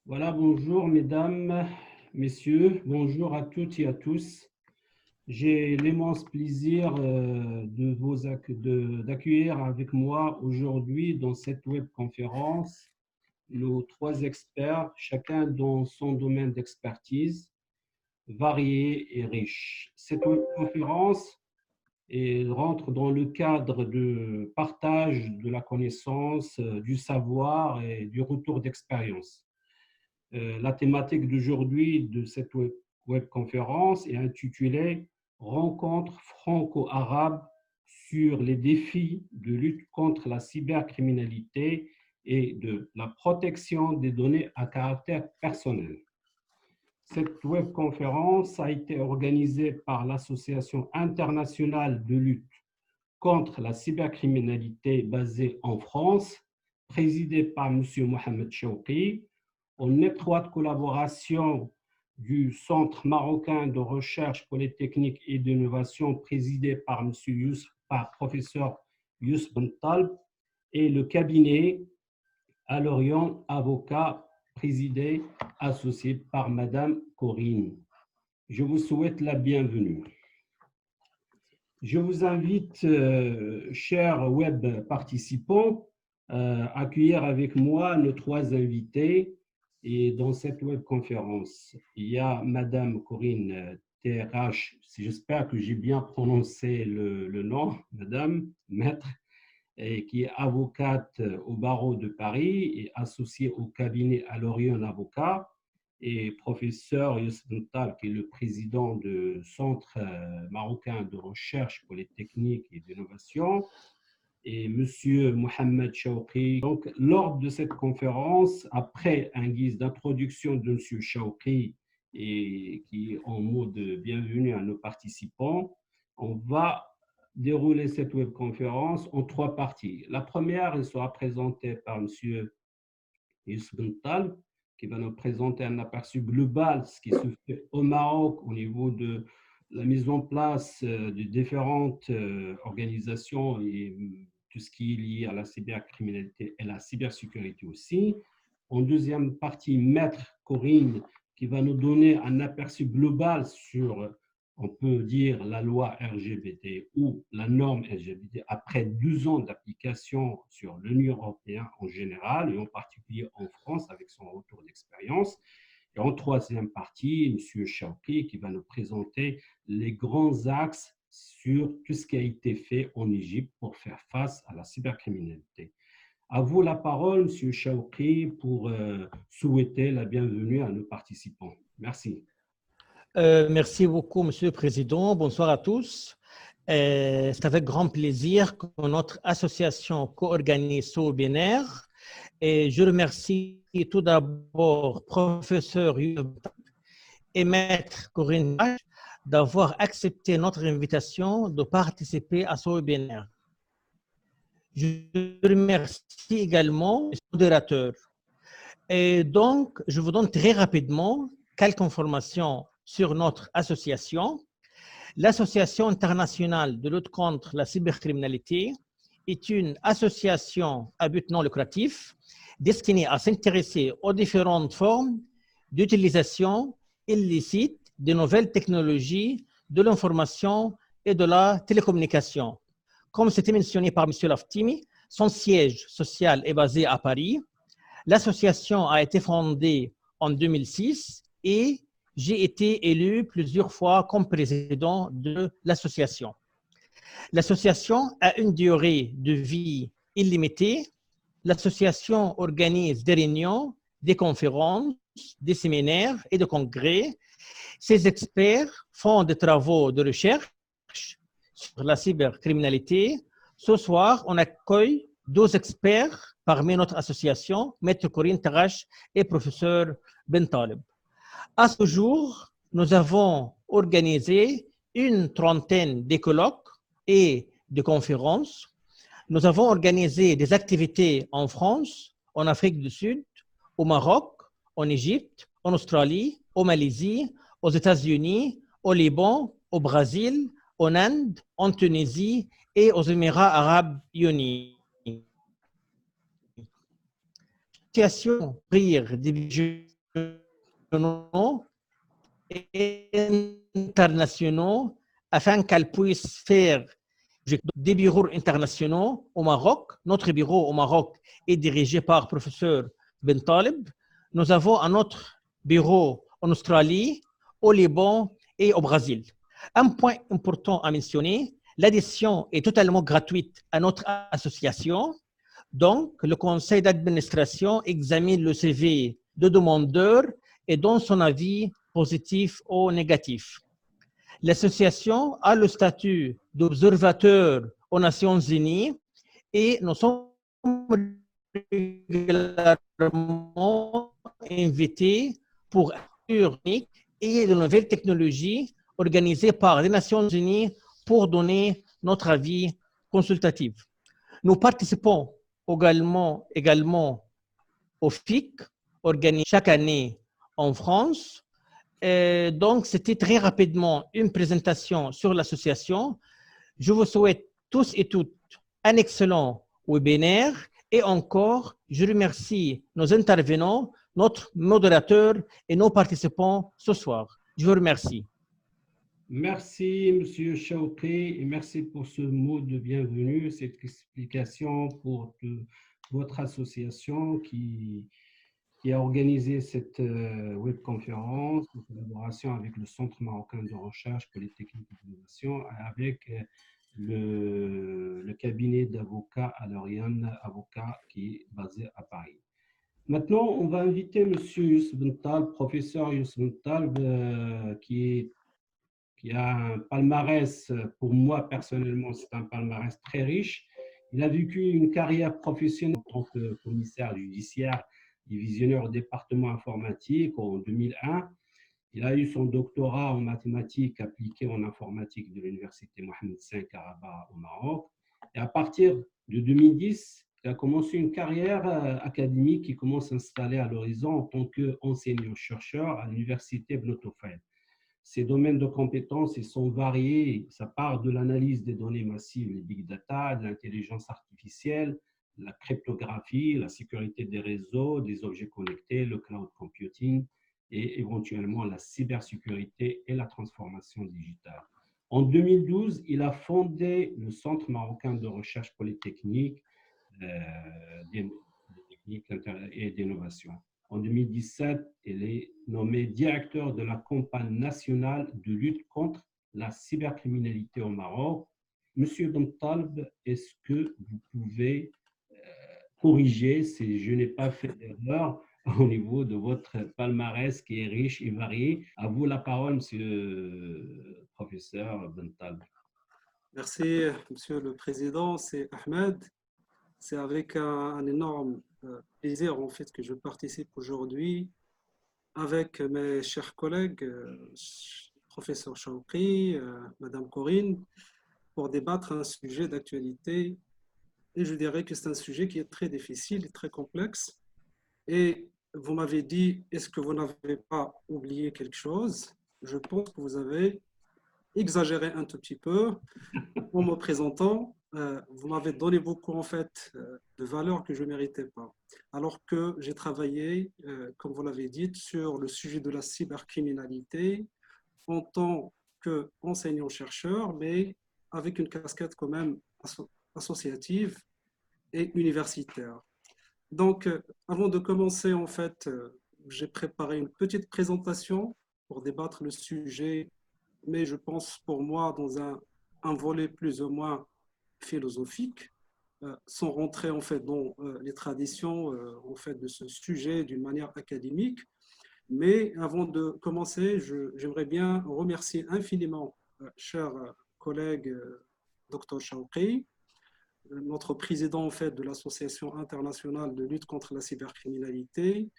Voilà, bonjour mesdames, messieurs, bonjour à toutes et à tous. J'ai l'immense plaisir d'accueillir avec moi aujourd'hui dans cette webconférence nos trois experts, chacun dans son domaine d'expertise, varié et riche. Cette webconférence rentre dans le cadre de partage de la connaissance, du savoir et du retour d'expérience. La thématique d'aujourd'hui de cette webconférence est intitulée Rencontre franco-arabe sur les défis de lutte contre la cybercriminalité et de la protection des données à caractère personnel. Cette webconférence a été organisée par l'Association internationale de lutte contre la cybercriminalité basée en France, présidée par M. Mohamed Chouki, en étroite collaboration du Centre marocain de recherche polytechnique et d'innovation présidé par professeur Youssef Bentaleb et le cabinet à Lorient Avocat présidé, associé par Madame Corinne. Je vous souhaite la bienvenue. Je vous invite, chers web participants, à accueillir avec moi nos trois invités. Et dans cette webconférence, il y a Madame Corinne TRH, j'espère que j'ai bien prononcé le nom, Madame, maître, et qui est avocate au barreau de Paris et associée au cabinet à Lorient Avocat, et professeur Youssef Bentaleb, qui est le président du Centre marocain de recherche polytechnique et d'innovation, et Monsieur Mohamed Chouki. Donc, lors de cette conférence, après un guise d'introduction de Monsieur Chouki et qui est en mot de bienvenue à nos participants, on va dérouler cette webconférence en trois parties. La première, elle sera présentée par Monsieur Youssef Bentaleb, qui va nous présenter un aperçu global de ce qui se fait au Maroc au niveau de la mise en place de différentes organisations et tout ce qui est lié à la cybercriminalité et la cybersécurité aussi. En deuxième partie, Maître Corinne, qui va nous donner un aperçu global sur, on peut dire, la loi LGBT ou la norme LGBT après 12 ans d'application sur l'Union européenne en général et en particulier en France avec son retour d'expérience. Et en troisième partie, M. Chouki qui va nous présenter les grands axes sur tout ce qui a été fait en Égypte pour faire face à la cybercriminalité. À vous la parole, M. Chouki, pour souhaiter la bienvenue à nos participants. Merci. Merci beaucoup, Monsieur le Président. Bonsoir à tous. C'est avec grand plaisir que notre association co-organise ce webinaire. Et je remercie tout d'abord professeur et maître Corinne d'avoir accepté notre invitation de participer à ce webinaire. Je remercie également les modérateurs. Et donc, je vous donne très rapidement quelques informations sur notre association. L'Association internationale de lutte contre la cybercriminalité est une association à but non lucratif destinée à s'intéresser aux différentes formes d'utilisation illicite des nouvelles technologies de l'information et de la télécommunication. Comme c'était mentionné par M. Laftimi, son siège social est basé à Paris. L'association a été fondée en 2006 et j'ai été élu plusieurs fois comme président de l'association. L'association a une durée de vie illimitée. L'association organise des réunions, des conférences, des séminaires et des congrès. Ces experts font des travaux de recherche sur la cybercriminalité. Ce soir, on accueille 2 experts parmi notre association, Maître Corinne Tarache et Professeur Bentaleb. À ce jour, nous avons organisé une trentaine de colloques et de conférences. Nous avons organisé des activités en France, en Afrique du Sud, au Maroc, en Égypte, en Australie, en Malaisie, aux États-Unis, au Liban, au Brésil, en Inde, en Tunisie et aux Émirats arabes unis. L'association rire des et internationaux afin qu'elles puissent faire des bureaux internationaux au Maroc. Notre bureau au Maroc est dirigé par le professeur Ben Taleb. Nous avons un autre bureau en Australie, au Liban et au Brésil. Un point important à mentionner, l'adhésion est totalement gratuite à notre association. Donc, le conseil d'administration examine le CV de demandeur et donne son avis positif ou négatif. L'association a le statut d'observateur aux Nations Unies et nous sommes régulièrement invités pour unique et de nouvelles technologies organisées par les Nations Unies pour donner notre avis consultatif. Nous participons également au FIC, organisé chaque année en France. Donc, c'était très rapidement une présentation sur l'association. Je vous souhaite tous et toutes un excellent webinaire. Et encore, je remercie nos intervenants, notre modérateur et nos participants ce soir. Je vous remercie. Merci, Monsieur Chaoukri, et merci pour ce mot de bienvenue, cette explication pour votre association qui a organisé cette webconférence en collaboration avec le Centre marocain de recherche polytechnique et d'innovation, avec le cabinet d'avocats Alorian Avocat qui est basé à Paris. Maintenant, on va inviter Monsieur Youssef Bental, professeur Youssef Bental, qui a un palmarès, pour moi personnellement, c'est un palmarès très riche. Il a vécu une carrière professionnelle en tant que commissaire judiciaire, divisionnaire au département informatique en 2001. Il a eu son doctorat en mathématiques appliquées en informatique de l'université Mohamed V à Rabat au Maroc. Et à partir de 2010, il a commencé une carrière académique qui commence à s'installer à l'horizon en tant qu'enseignant-chercheur à l'université Ibn Tufayl. Ces domaines de compétences ils sont variés. Ça part de l'analyse des données massives, les big data, de l'intelligence artificielle, la cryptographie, la sécurité des réseaux, des objets connectés, le cloud computing et éventuellement la cybersécurité et la transformation digitale. En 2012, il a fondé le Centre marocain de recherche polytechnique et d'innovation. En 2017, il est nommé directeur de la campagne nationale de lutte contre la cybercriminalité au Maroc. Monsieur Bentaleb, est-ce que vous pouvez corriger si je n'ai pas fait d'erreur au niveau de votre palmarès qui est riche et varié? À vous la parole, monsieur professeur Bentaleb. Merci, Monsieur le Président. C'est Ahmed. C'est avec un énorme plaisir en fait que je participe aujourd'hui avec mes chers collègues, professeur Chaoukri, Madame Corinne, pour débattre un sujet d'actualité. Et je dirais que c'est un sujet qui est très difficile et très complexe. Et vous m'avez dit, est-ce que vous n'avez pas oublié quelque chose? Je pense que vous avez exagéré un tout petit peu en me présentant. Vous m'avez donné beaucoup en fait de valeurs que je ne méritais pas. Alors que j'ai travaillé, comme vous l'avez dit, sur le sujet de la cybercriminalité en tant qu'enseignant-chercheur, mais avec une casquette quand même associative et universitaire. Donc, avant de commencer, en fait, j'ai préparé une petite présentation pour débattre le sujet, mais je pense pour moi dans un volet plus ou moins philosophique, sans rentrer en fait dans les traditions en fait de ce sujet d'une manière académique. Mais avant de commencer, j'aimerais bien remercier infiniment cher collègue Dr Chaoukri, notre président en fait de l'Association internationale de lutte contre la cybercriminalité,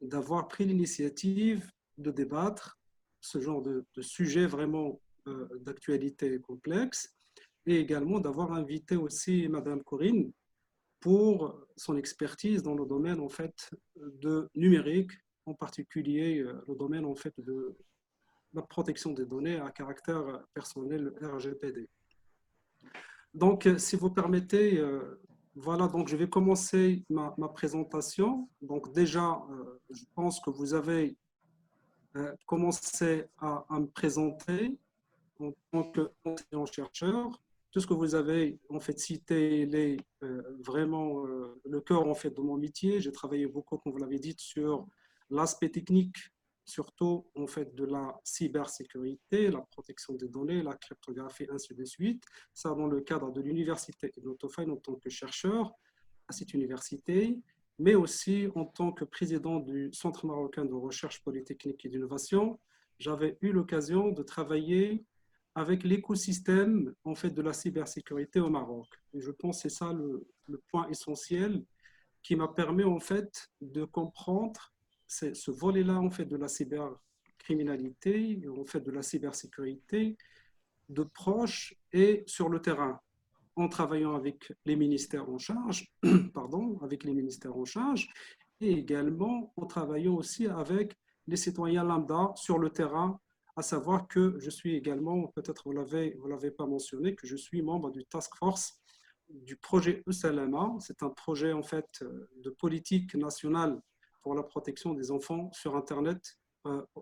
d'avoir pris l'initiative de débattre ce genre de sujet vraiment d'actualité complexe, et également d'avoir invité aussi Madame Corinne pour son expertise dans le domaine en fait de numérique, en particulier le domaine en fait de la protection des données à caractère personnel RGPD. Donc, si vous permettez, Voilà, donc je vais commencer ma présentation. Donc déjà, je pense que vous avez commencé à me présenter en tant qu'enseignant-chercheur. Tout ce que vous avez en fait cité est vraiment le cœur en fait de mon métier. J'ai travaillé beaucoup, comme vous l'avez dit, sur l'aspect technique, surtout en fait de la cybersécurité, la protection des données, la cryptographie, ainsi de suite. Ça dans le cadre de l'université de Notofine en tant que chercheur à cette université, mais aussi en tant que président du Centre marocain de recherche polytechnique et d'innovation. J'avais eu l'occasion de travailler avec l'écosystème en fait de la cybersécurité au Maroc. Et je pense que c'est ça le point essentiel qui m'a permis en fait de comprendre ce volet-là en fait de la cybercriminalité, en fait de la cybersécurité, de proche et sur le terrain, en travaillant avec les ministères en charge, avec les ministères en charge, et également en travaillant aussi avec les citoyens lambda sur le terrain, à savoir que je suis également, peut-être vous l'avez pas mentionné, que je suis membre du task force du projet ESLMA. C'est un projet en fait de politique nationale pour la protection des enfants sur Internet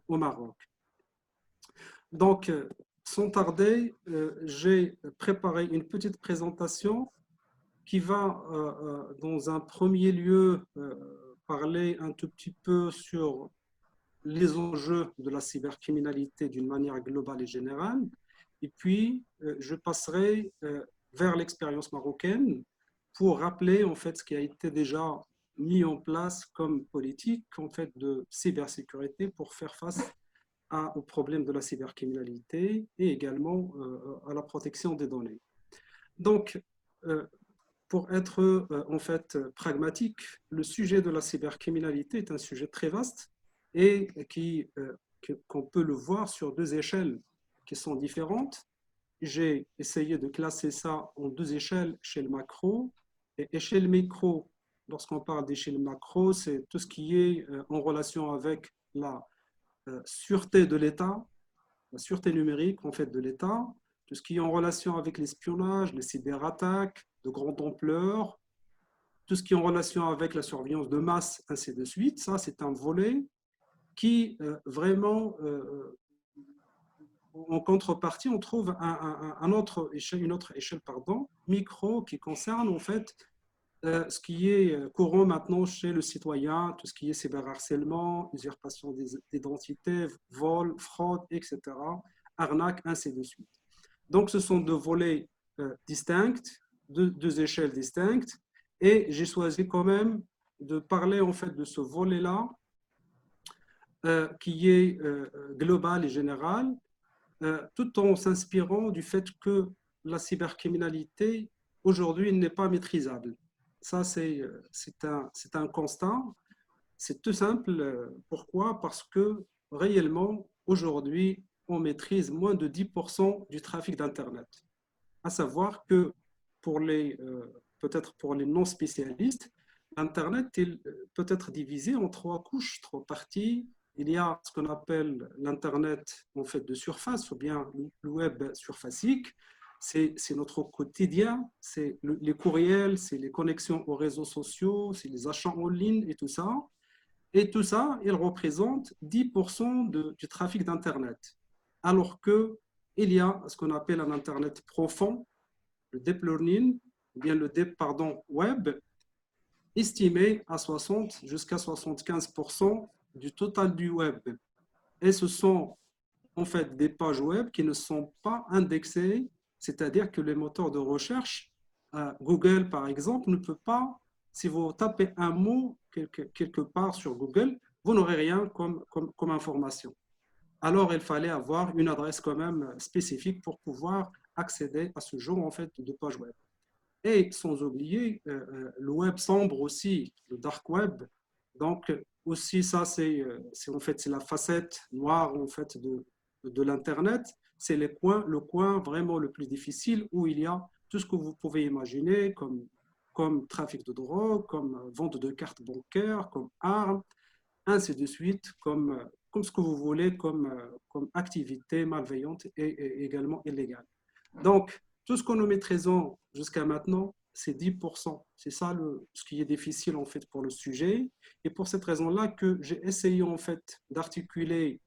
au Maroc. Donc, sans tarder, j'ai préparé une petite présentation qui va, dans un premier lieu, parler un tout petit peu sur les enjeux de la cybercriminalité d'une manière globale et générale. Et puis, je passerai vers l'expérience marocaine pour rappeler en fait ce qui a été déjà mis en place comme politique en fait de cybersécurité pour faire face au problème de la cybercriminalité et également à la protection des données. Donc, pour être en fait pragmatique, le sujet de la cybercriminalité est un sujet très vaste et qu'on peut le voir sur deux échelles qui sont différentes. J'ai essayé de classer ça en deux échelles, échelle macro et échelle micro. Lorsqu'on parle d'échelle macro, c'est tout ce qui est en relation avec la sûreté de l'État, la sûreté numérique en fait de l'État, tout ce qui est en relation avec l'espionnage, les cyberattaques de grande ampleur, tout ce qui est en relation avec la surveillance de masse, ainsi de suite. Ça, c'est un volet qui vraiment, en contrepartie, on trouve une autre échelle micro, qui concerne en fait ce qui est courant maintenant chez le citoyen, tout ce qui est cyberharcèlement, usurpation d'identité, vol, fraude, etc., arnaque, ainsi de suite. Donc, ce sont deux volets distincts, deux échelles distinctes, et j'ai choisi quand même de parler en fait de ce volet-là qui est global et général, tout en s'inspirant du fait que la cybercriminalité aujourd'hui n'est pas maîtrisable. Ça, c'est un constat. C'est tout simple. Pourquoi? Parce que réellement, aujourd'hui, on maîtrise moins de 10% du trafic d'Internet. À savoir que peut-être pour les non-spécialistes, Internet peut être divisé en trois couches, trois parties. Il y a ce qu'on appelle l'Internet en fait de surface, ou bien le web surfacique. C'est notre quotidien, c'est les courriels, c'est les connexions aux réseaux sociaux, c'est les achats en ligne et tout ça. Et tout ça, il représente 10% du trafic d'Internet. Alors qu'il y a ce qu'on appelle un Internet profond, le deep learning, ou bien le deep web, estimé à 60 jusqu'à 75% du total du web. Et ce sont en fait des pages web qui ne sont pas indexées, c'est-à-dire que les moteurs de recherche, Google par exemple, ne peut pas, si vous tapez un mot quelque part sur Google, vous n'aurez rien comme information. Alors, il fallait avoir une adresse quand même spécifique pour pouvoir accéder à ce genre en fait, de page web. Et sans oublier le web sombre aussi, le dark web. Donc, aussi, ça, c'est en fait, c'est la facette noire en fait, de l'Internet. C'est le coin vraiment le plus difficile où il y a tout ce que vous pouvez imaginer comme trafic de drogue, comme vente de cartes bancaires, comme armes, ainsi de suite, comme ce que vous voulez comme activité malveillante et également illégale. Donc, tout ce que nous maîtrisons jusqu'à maintenant, c'est 10%. C'est ça ce qui est difficile en fait pour le sujet. Et pour cette raison-là que j'ai essayé en fait d'articuler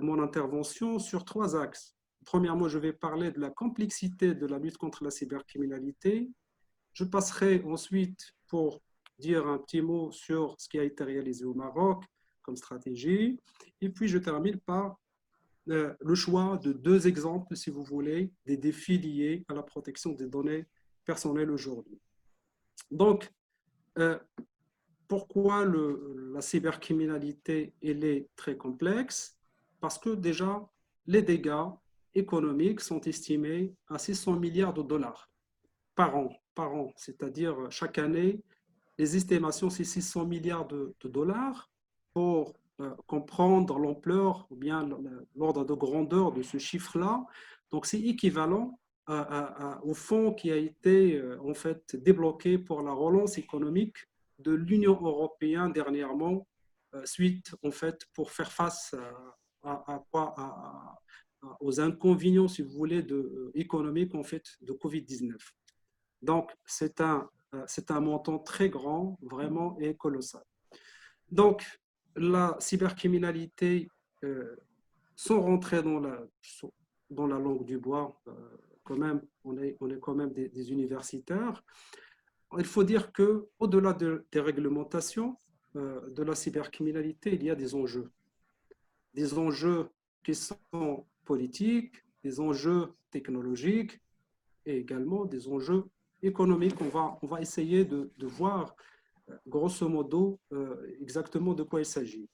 mon intervention sur 3 axes. Premièrement, je vais parler de la complexité de la lutte contre la cybercriminalité. Je passerai ensuite pour dire un petit mot sur ce qui a été réalisé au Maroc comme stratégie. Et puis, je termine par le choix de 2 exemples, si vous voulez, des défis liés à la protection des données personnelles aujourd'hui. Donc, pourquoi la cybercriminalité elle est très complexe? Parce que déjà, les dégâts économiques sont estimés à 600 milliards de dollars par an. C'est-à-dire chaque année, les estimations, c'est 600 milliards de dollars pour comprendre l'ampleur ou bien l'ordre de grandeur de ce chiffre-là. Donc, c'est équivalent au fonds qui a été en fait débloqué pour la relance économique de l'Union européenne dernièrement, suite en fait pour faire face aux inconvénients, si vous voulez, économiques en fait de Covid-19. Donc, c'est un montant très grand, vraiment, et colossal. Donc, la cybercriminalité, sans rentrer dans la langue du bois, quand même, on est quand même des universitaires, il faut dire qu'au-delà des réglementations de la cybercriminalité, il y a des enjeux. Des enjeux qui sont politiques, des enjeux technologiques et également des enjeux économiques. On va essayer de voir grosso modo exactement de quoi il s'agit.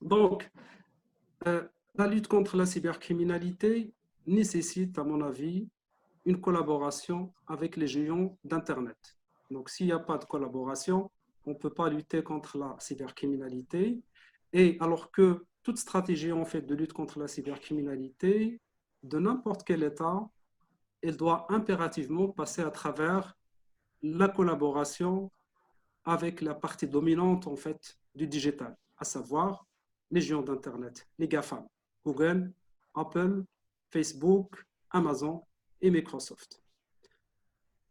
Donc, la lutte contre la cybercriminalité nécessite, à mon avis, une collaboration avec les géants d'Internet. Donc, s'il n'y a pas de collaboration, on ne peut pas lutter contre la cybercriminalité. Et alors que toute stratégie en fait, de lutte contre la cybercriminalité, de n'importe quel État, elle doit impérativement passer à travers la collaboration avec la partie dominante en fait, du digital, à savoir les géants d'Internet, les GAFAM, Google, Apple, Facebook, Amazon et Microsoft.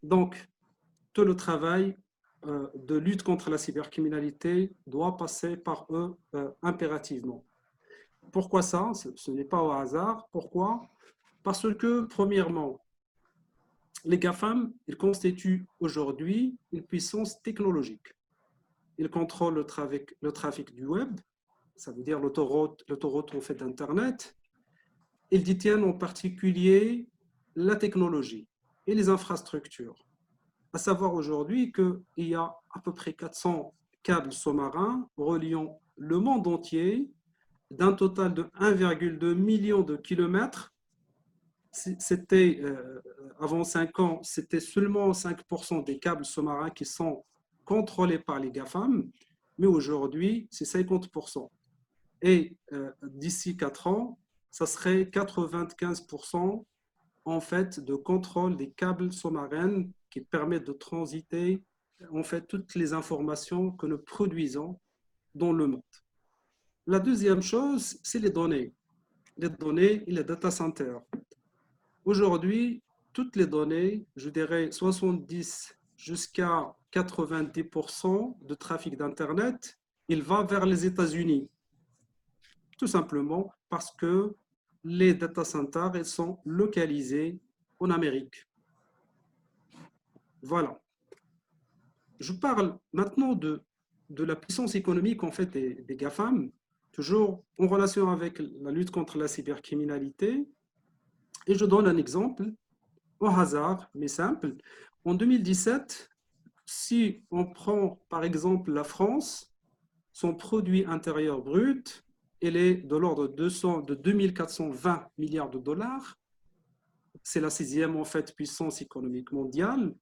Donc, tout le travail de lutte contre la cybercriminalité doit passer par eux impérativement. Pourquoi ça? Ce n'est pas au hasard. Pourquoi? Parce que, premièrement, les GAFAM, ils constituent aujourd'hui une puissance technologique. Ils contrôlent le trafic du web, ça veut dire l'autoroute en fait d'Internet. Ils détiennent en particulier la technologie et les infrastructures. À savoir aujourd'hui qu'il y a à peu près 400 câbles sous-marins reliant le monde entier d'un total de 1,2 million de kilomètres. C'était, avant 5 ans, c'était seulement 5% des câbles sous-marins qui sont contrôlés par les GAFAM, mais aujourd'hui, c'est 50%. Et d'ici 4 ans, ça serait 95% en fait de contrôle des câbles sous-marins qui permettent de transiter en fait toutes les informations que nous produisons dans le monde. La deuxième chose, c'est les données et les data centers. Aujourd'hui, toutes les données, je dirais 70 jusqu'à 90% de trafic d'Internet, il va vers les États-Unis. Tout simplement parce que les data centers ils sont localisés en Amérique. Voilà. Je parle maintenant de la puissance économique en fait des GAFAM, toujours en relation avec la lutte contre la cybercriminalité. Et je donne un exemple au hasard, mais simple. En 2017, si on prend par exemple la France, son produit intérieur brut, il est de l'ordre de 2420 milliards de dollars. C'est la 6e en fait, puissance économique mondiale.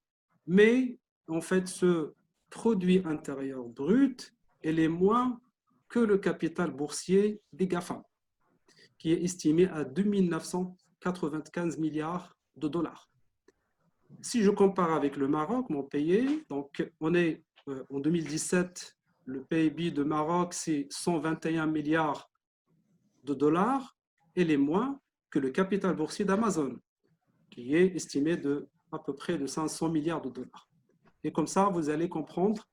Mais en fait, ce produit intérieur brut, il est moins que le capital boursier des GAFAM, qui est estimé à 2995 milliards de dollars. Si je compare avec le Maroc, mon pays, donc on est en 2017, le PIB de Maroc, c'est 121 milliards de dollars, et les moins que le capital boursier d'Amazon, qui est estimé de à peu près de 500 milliards de dollars. Et comme ça, vous allez comprendre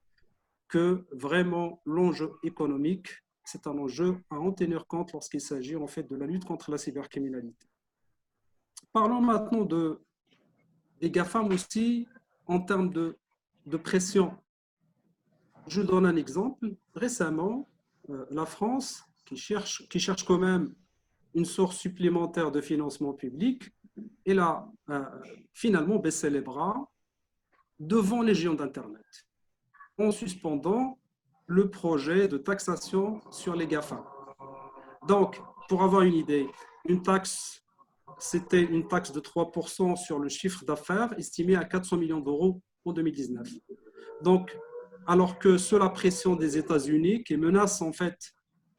que vraiment l'enjeu économique, c'est un enjeu à en tenir compte lorsqu'il s'agit en fait de la lutte contre la cybercriminalité. Parlons maintenant des GAFAM aussi en termes de pression. Je donne un exemple. Récemment, la France, qui cherche quand même une source supplémentaire de financement public, elle a finalement baissé les bras devant les géants d'Internet, en suspendant le projet de taxation sur les GAFA. Donc, pour avoir une idée, c'était une taxe de 3% sur le chiffre d'affaires estimé à 400 millions d'euros en 2019. Donc, alors que sous la pression des États-Unis, qui menace en fait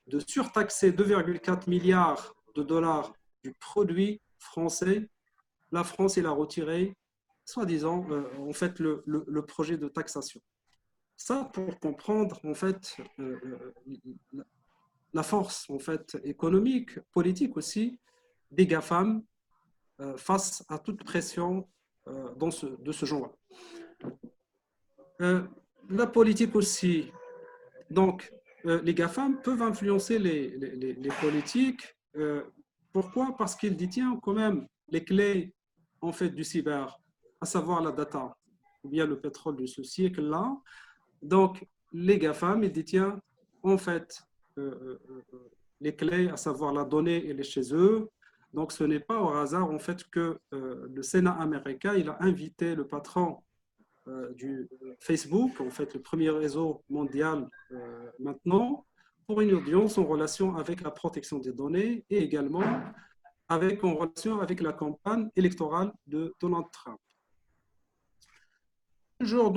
de surtaxer 2,4 milliards de dollars du produit français, la France a retiré, soi-disant, en fait, le projet de taxation. Ça, pour comprendre en fait la force en fait économique, politique aussi des GAFAM face à toute pression de ce genre. La politique aussi. Donc, les GAFAM peuvent influencer les politiques. Pourquoi? Parce qu'ils détiennent quand même les clés en fait du cyber, à savoir la data, ou bien le pétrole de ce siècle-là. Donc, les GAFAM, ils détiennent en fait les clés, à savoir la donnée, elle est chez eux. Donc, ce n'est pas au hasard en fait que le Sénat américain, il a invité le patron du Facebook, en fait le premier réseau mondial maintenant, pour une audience en relation avec la protection des données et également en relation avec la campagne électorale de Donald Trump. Toujours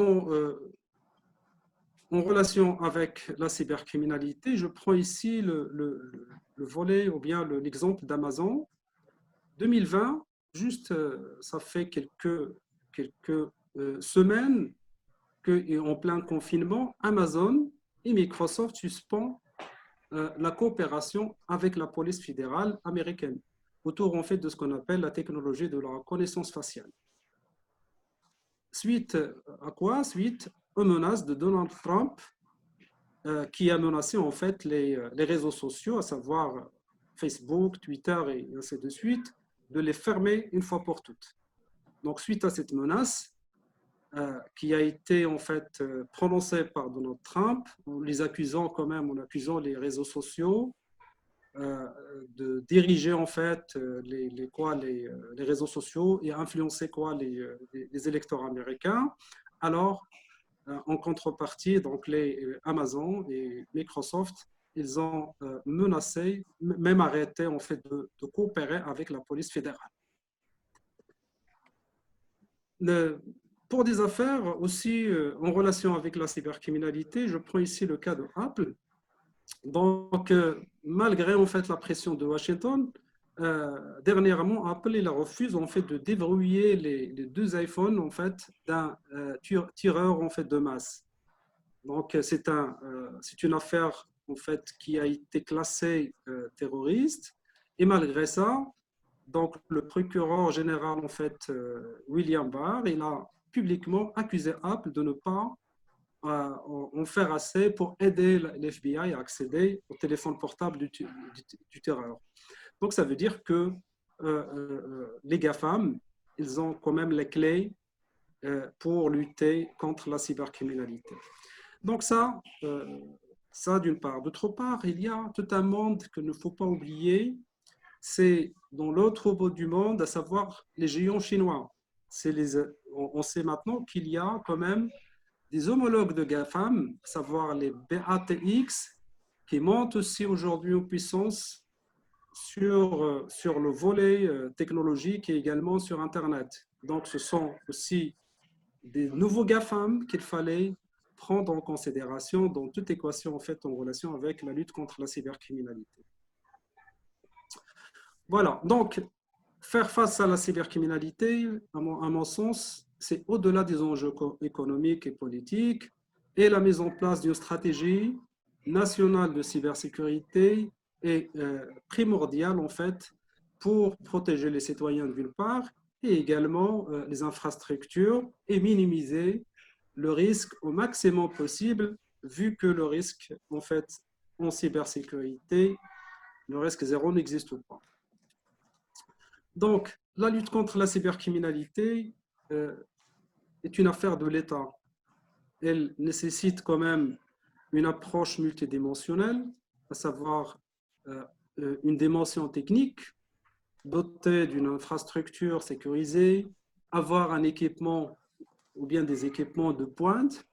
en relation avec la cybercriminalité, je prends ici le volet ou bien l'exemple d'Amazon. 2020, juste ça fait quelques semaines qu'en plein confinement, Amazon et Microsoft suspendent la coopération avec la police fédérale américaine autour en fait de ce qu'on appelle la technologie de la reconnaissance faciale. Suite à quoi? Suite aux menaces de Donald Trump qui a menacé en fait les réseaux sociaux, à savoir Facebook, Twitter et ainsi de suite, de les fermer une fois pour toutes. Donc suite à cette menace qui a été en fait prononcée par Donald Trump, en les accusant quand même, en accusant les réseaux sociaux de diriger en fait les réseaux sociaux et influencer les électeurs américains. Alors, en contrepartie, donc les Amazon et Microsoft, ils ont menacé, même arrêté en fait de coopérer avec la police fédérale. Pour des affaires aussi en relation avec la cybercriminalité, je prends ici le cas de Apple. Donc, malgré en fait la pression de Washington, dernièrement, Apple il refuse en fait de déverrouiller les deux iPhones en fait d'un tireur en fait de masse. Donc, c'est une affaire en fait qui a été classée terroriste. Et malgré ça, donc le procureur général en fait William Barr, il a publiquement accusé Apple de ne pas en faire assez pour aider l'FBI à accéder au téléphone portable du terreur. Donc, ça veut dire que les GAFAM, ils ont quand même les clés pour lutter contre la cybercriminalité. Donc, ça d'une part. D'autre part, il y a tout un monde qu'il ne faut pas oublier, c'est dans l'autre bout du monde, à savoir les géants chinois. On sait maintenant qu'il y a quand même des homologues de GAFAM, à savoir les BATX, qui montent aussi aujourd'hui en puissance sur le volet technologique et également sur Internet. Donc, ce sont aussi des nouveaux GAFAM qu'il fallait prendre en considération dans toute équation en fait en relation avec la lutte contre la cybercriminalité. Voilà, donc faire face à la cybercriminalité, à mon sens, c'est au-delà des enjeux économiques et politiques et la mise en place d'une stratégie nationale de cybersécurité est primordiale en fait pour protéger les citoyens d'une part et également les infrastructures et minimiser le risque au maximum possible, vu que le risque, en fait, en cybersécurité, le risque zéro n'existe pas. Donc, la lutte contre la cybercriminalité est une affaire de l'État. Elle nécessite quand même une approche multidimensionnelle, à savoir une dimension technique, dotée d'une infrastructure sécurisée, avoir un équipement ou bien des équipements de pointe,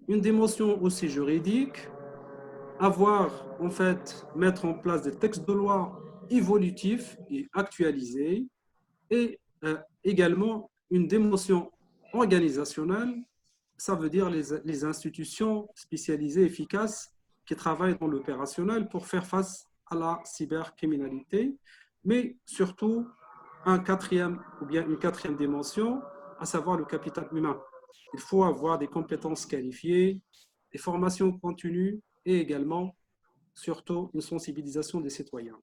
une dimension aussi juridique, en fait, mettre en place des textes de loi évolutifs et actualisés, et également une dimension organisationnelle, ça veut dire les institutions spécialisées efficaces qui travaillent dans l'opérationnel pour faire face à la cybercriminalité, mais surtout une quatrième dimension, à savoir le capital humain. Il faut avoir des compétences qualifiées, des formations continues et également, surtout, une sensibilisation des citoyens.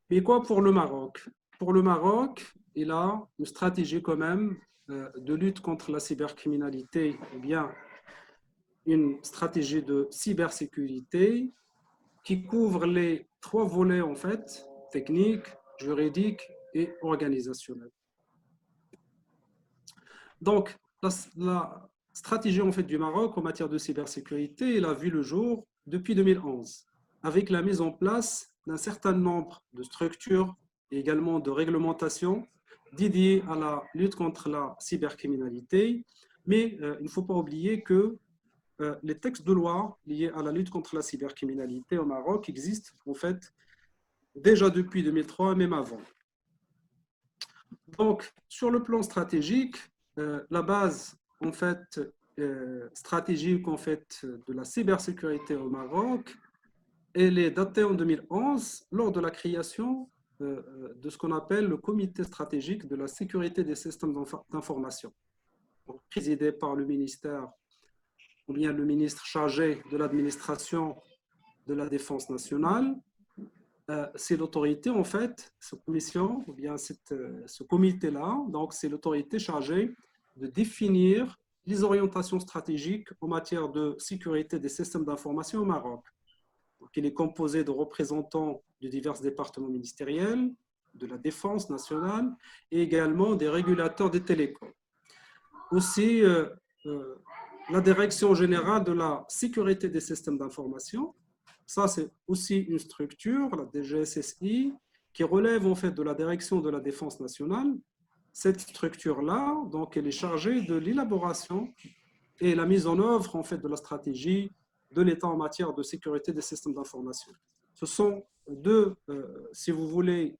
Mais quoi pour le Maroc? Pour le Maroc, il a une stratégie quand même de lutte contre la cybercriminalité, ou bien une stratégie de cybersécurité qui couvre les trois volets en fait, technique, juridique et organisationnel. Donc, la stratégie en fait du Maroc en matière de cybersécurité, elle a vu le jour depuis 2011, avec la mise en place d'un certain nombre de structures et également de réglementations dédiées à la lutte contre la cybercriminalité. Mais il ne faut pas oublier que les textes de loi liés à la lutte contre la cybercriminalité au Maroc existent en fait déjà depuis 2003, même avant. Donc, sur le plan stratégique, la base en fait, stratégique en fait, de la cybersécurité au Maroc, elle est datée en 2011 lors de la création de ce qu'on appelle le comité stratégique de la sécurité des systèmes d'information, présidé par le ministère ou bien le ministre chargé de l'administration de la défense nationale. C'est l'autorité, en fait, cette commission, ou bien ce comité-là, donc c'est l'autorité chargée de définir les orientations stratégiques en matière de sécurité des systèmes d'information au Maroc. Donc, il est composé de représentants de divers départements ministériels, de la défense nationale et également des régulateurs des télécoms. Aussi, la Direction générale de la sécurité des systèmes d'information, ça c'est aussi une structure, la DGSSI, qui relève en fait de la Direction de la défense nationale. Cette structure-là, donc, elle est chargée de l'élaboration et la mise en œuvre en fait de la stratégie de l'État en matière de sécurité des systèmes d'information. Ce sont si vous voulez,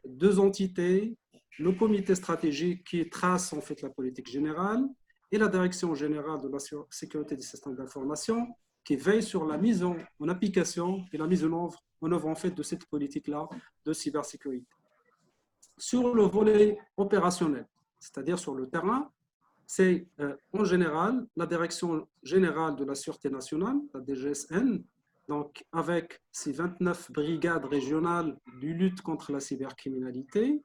deux entités, le comité stratégique qui trace en fait la politique générale et la direction générale de la sécurité des systèmes d'information qui veille sur la mise en application et la mise en œuvre en fait de cette politique-là de cybersécurité. Sur le volet opérationnel, c'est-à-dire sur le terrain, c'est en général la Direction générale de la Sûreté nationale, la DGSN, donc avec ses 29 brigades régionales de lutte contre la cybercriminalité.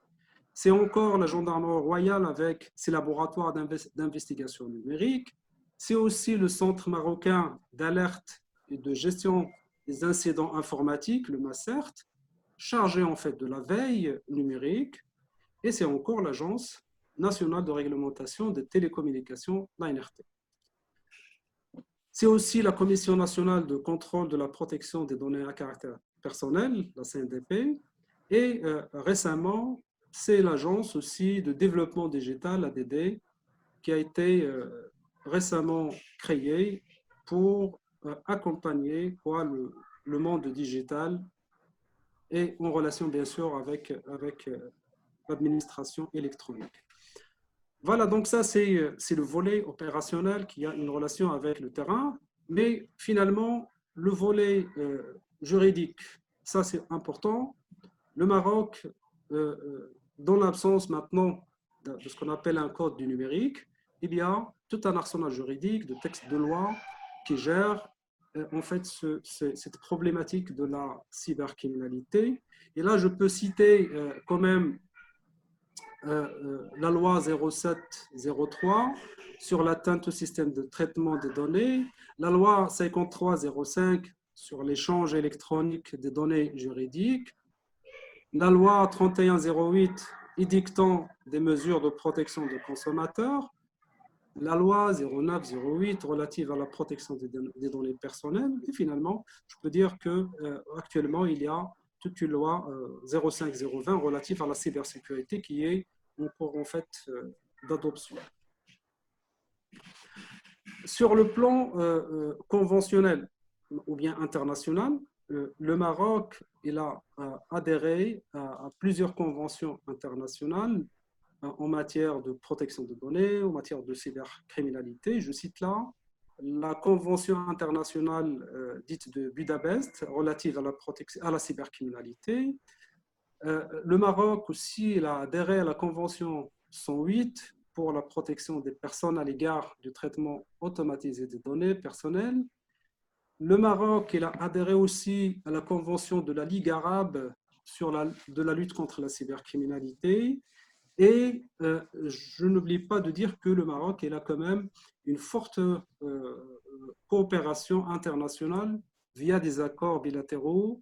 C'est encore la gendarmerie royale avec ses laboratoires d'investigation numérique. C'est aussi le Centre marocain d'alerte et de gestion des incidents informatiques, le MACERT, chargé en fait de la veille numérique. Et c'est encore l'Agence nationale de réglementation des télécommunications, l'ANRT. C'est aussi la Commission nationale de contrôle de la protection des données à caractère personnel, la CNDP, et récemment, c'est l'Agence aussi de développement digital, ADD, qui a été récemment créée pour accompagner le monde digital et en relation bien sûr avec l'administration électronique. Voilà, donc ça, c'est le volet opérationnel qui a une relation avec le terrain, mais finalement, le volet juridique, ça, c'est important. Le Maroc, dans l'absence maintenant de ce qu'on appelle un code du numérique, il y a tout un arsenal juridique de textes de loi qui gèrent en fait cette problématique de la cybercriminalité. Et là, je peux citer quand même la loi 0703 sur l'atteinte au système de traitement des données, la loi 5305 sur l'échange électronique des données juridiques, la loi 3108 édictant des mesures de protection des consommateurs, la loi 0908 relative à la protection des données personnelles, et finalement, je peux dire qu'actuellement, il y a toute une loi 05020 relative à la cybersécurité qui est en cours en fait d'adoption. Sur le plan conventionnel ou bien international, le Maroc il a adhéré à plusieurs conventions internationales en matière de protection de données, en matière de cybercriminalité. Je cite là la Convention internationale dite de Budapest relative à la cybercriminalité. Le Maroc aussi il a adhéré à la Convention 108 pour la protection des personnes à l'égard du traitement automatisé des données personnelles. Le Maroc il a adhéré aussi à la Convention de la Ligue arabe de la lutte contre la cybercriminalité. Et je n'oublie pas de dire que le Maroc il a quand même une forte coopération internationale via des accords bilatéraux,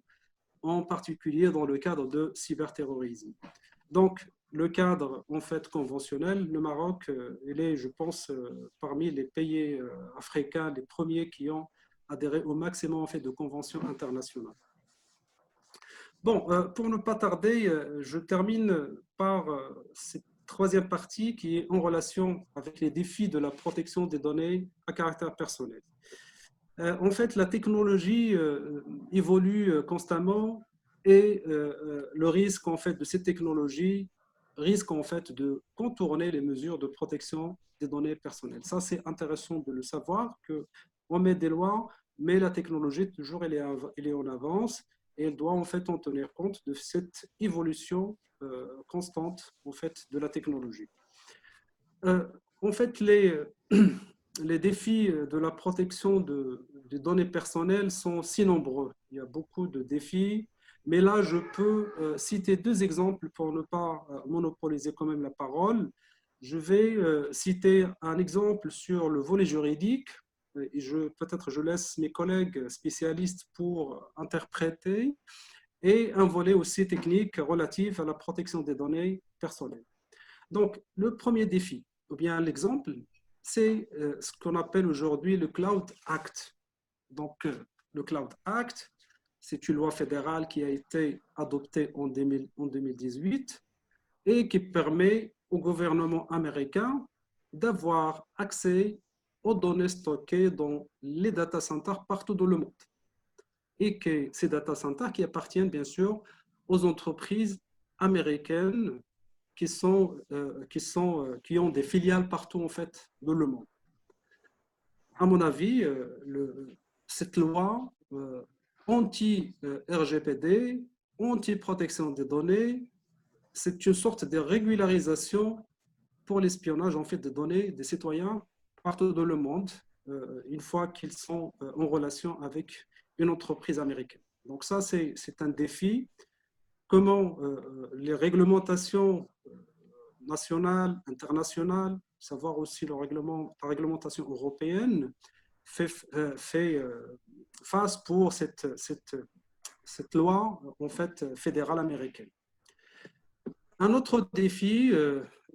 en particulier dans le cadre de cyberterrorisme. Donc, le cadre en fait conventionnel, le Maroc, il est, je pense, parmi les pays africains les premiers qui ont adhéré au maximum en fait de conventions internationales. Bon, pour ne pas tarder, je termine par cette troisième partie qui est en relation avec les défis de la protection des données à caractère personnel. En fait, la technologie évolue constamment et le risque en fait de cette technologie risque en fait de contourner les mesures de protection des données personnelles. Ça, c'est intéressant de le savoir qu'on met des lois, mais la technologie toujours elle est en avance. Et elle doit en fait en tenir compte de cette évolution constante en fait de la technologie. En fait, les défis de la protection des données personnelles sont si nombreux. Il y a beaucoup de défis, mais là, je peux citer deux exemples pour ne pas monopoliser quand même la parole. Je vais citer un exemple sur le volet juridique. Et peut-être je laisse mes collègues spécialistes pour interpréter, et un volet aussi technique relatif à la protection des données personnelles. Donc, le premier défi, ou bien l'exemple, c'est ce qu'on appelle aujourd'hui le Cloud Act. Donc, le Cloud Act, c'est une loi fédérale qui a été adoptée en 2018 et qui permet au gouvernement américain d'avoir accès aux données stockées dans les data centers partout dans le monde. Et que ces data centers qui appartiennent bien sûr aux entreprises américaines qui ont des filiales partout en fait dans le monde. À mon avis, cette loi anti-RGPD, anti-protection des données, c'est une sorte de régularisation pour l'espionnage en fait des données des citoyens partout dans le monde, une fois qu'ils sont en relation avec une entreprise américaine. Donc ça, c'est un défi. Comment les réglementations nationales, internationales, savoir aussi la réglementation européenne, fait face pour cette loi en fait fédérale américaine. Un autre défi,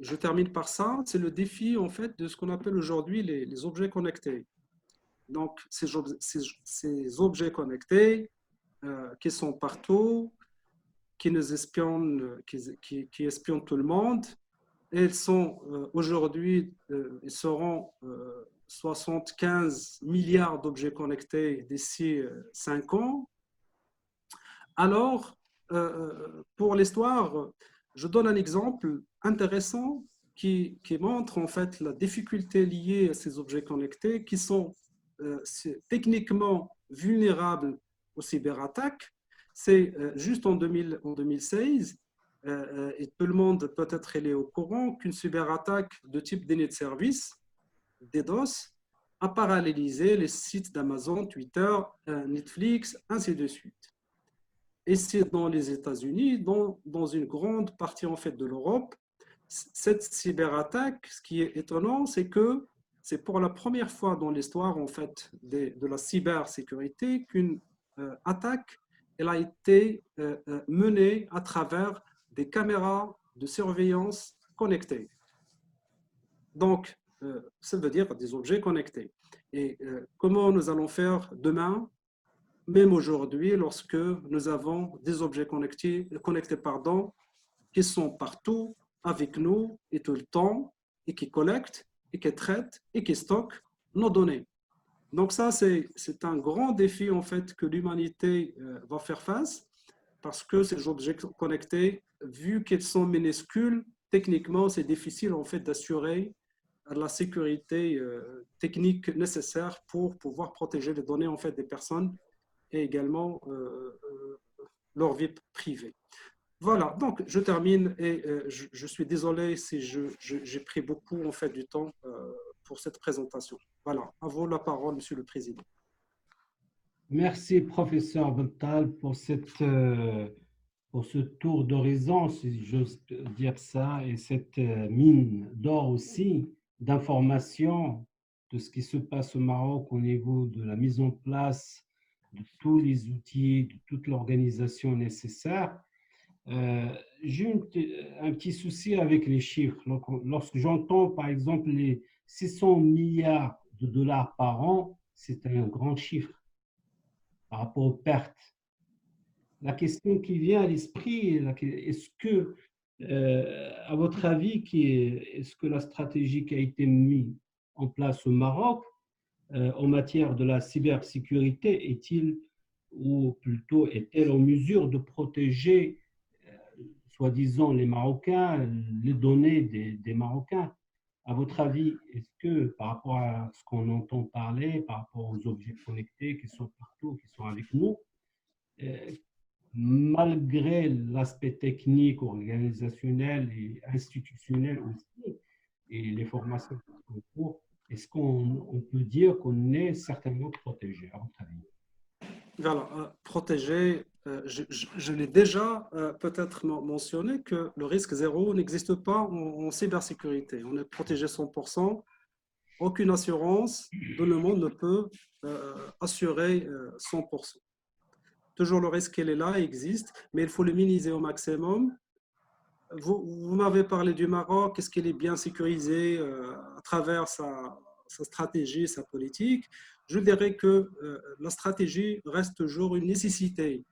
je termine par ça, c'est le défi en fait de ce qu'on appelle aujourd'hui les objets connectés. Donc, ces objets connectés qui sont partout, qui nous espionnent, qui espionnent tout le monde, et ils sont aujourd'hui, ils seront 75 milliards d'objets connectés d'ici 5 ans. Alors, pour l'histoire, je donne un exemple intéressant qui montre en fait la difficulté liée à ces objets connectés qui sont techniquement vulnérables aux cyberattaques. C'est juste en 2016, et tout le monde peut-être est au courant qu'une cyberattaque de type déni de service, DDoS, a paralysé les sites d'Amazon, Twitter, Netflix, ainsi de suite. Et c'est dans les États-Unis, dans une grande partie en fait de l'Europe, cette cyberattaque, ce qui est étonnant, c'est que c'est pour la première fois dans l'histoire en fait de la cybersécurité qu'une attaque elle a été menée à travers des caméras de surveillance connectées. Donc, ça veut dire des objets connectés. Et comment nous allons faire demain, même aujourd'hui, lorsque nous avons des objets connectés qui sont partout avec nous et tout le temps, et qui collectent, et qui traitent, et qui stockent nos données. Donc ça, c'est un grand défi en fait que l'humanité va faire face, parce que ces objets connectés, vu qu'ils sont minuscules, techniquement, c'est difficile en fait d'assurer la sécurité technique nécessaire pour pouvoir protéger les données en fait des personnes et également leur vie privée. Voilà, donc je termine et je suis désolé si j'ai pris beaucoup en fait du temps pour cette présentation. Voilà, à vous la parole, Monsieur le Président. Merci, professeur Bental, pour ce tour d'horizon, si j'ose dire ça, et cette mine d'or aussi d'informations de ce qui se passe au Maroc au niveau de la mise en place de tous les outils, de toute l'organisation nécessaire. J'ai un petit souci avec les chiffres. Lorsque j'entends, par exemple, les 600 milliards de dollars par an, c'est un grand chiffre par rapport aux pertes. La question qui vient à l'esprit, est-ce que, à votre avis, est-ce que la stratégie qui a été mise en place au Maroc en matière de la cybersécurité ou plutôt est-elle en mesure de protéger, soi-disant, les Marocains, les données des Marocains? À votre avis, est-ce que par rapport à ce qu'on entend parler, par rapport aux objets connectés qui sont partout, qui sont avec nous, malgré l'aspect technique, organisationnel et institutionnel aussi, et les formations en cours, est-ce qu'on peut dire qu'on est certainement protégé, à votre avis? Voilà, protégé, je l'ai déjà peut-être mentionné que le risque zéro n'existe pas en cybersécurité. On est protégé 100%. Aucune assurance de le monde ne peut assurer 100%. Toujours le risque, il est là, il existe, mais il faut le minimiser au maximum. Vous m'avez parlé du Maroc, est-ce qu'il est bien sécurisé à travers sa stratégie, sa politique? Je dirais que la stratégie reste toujours une nécessité,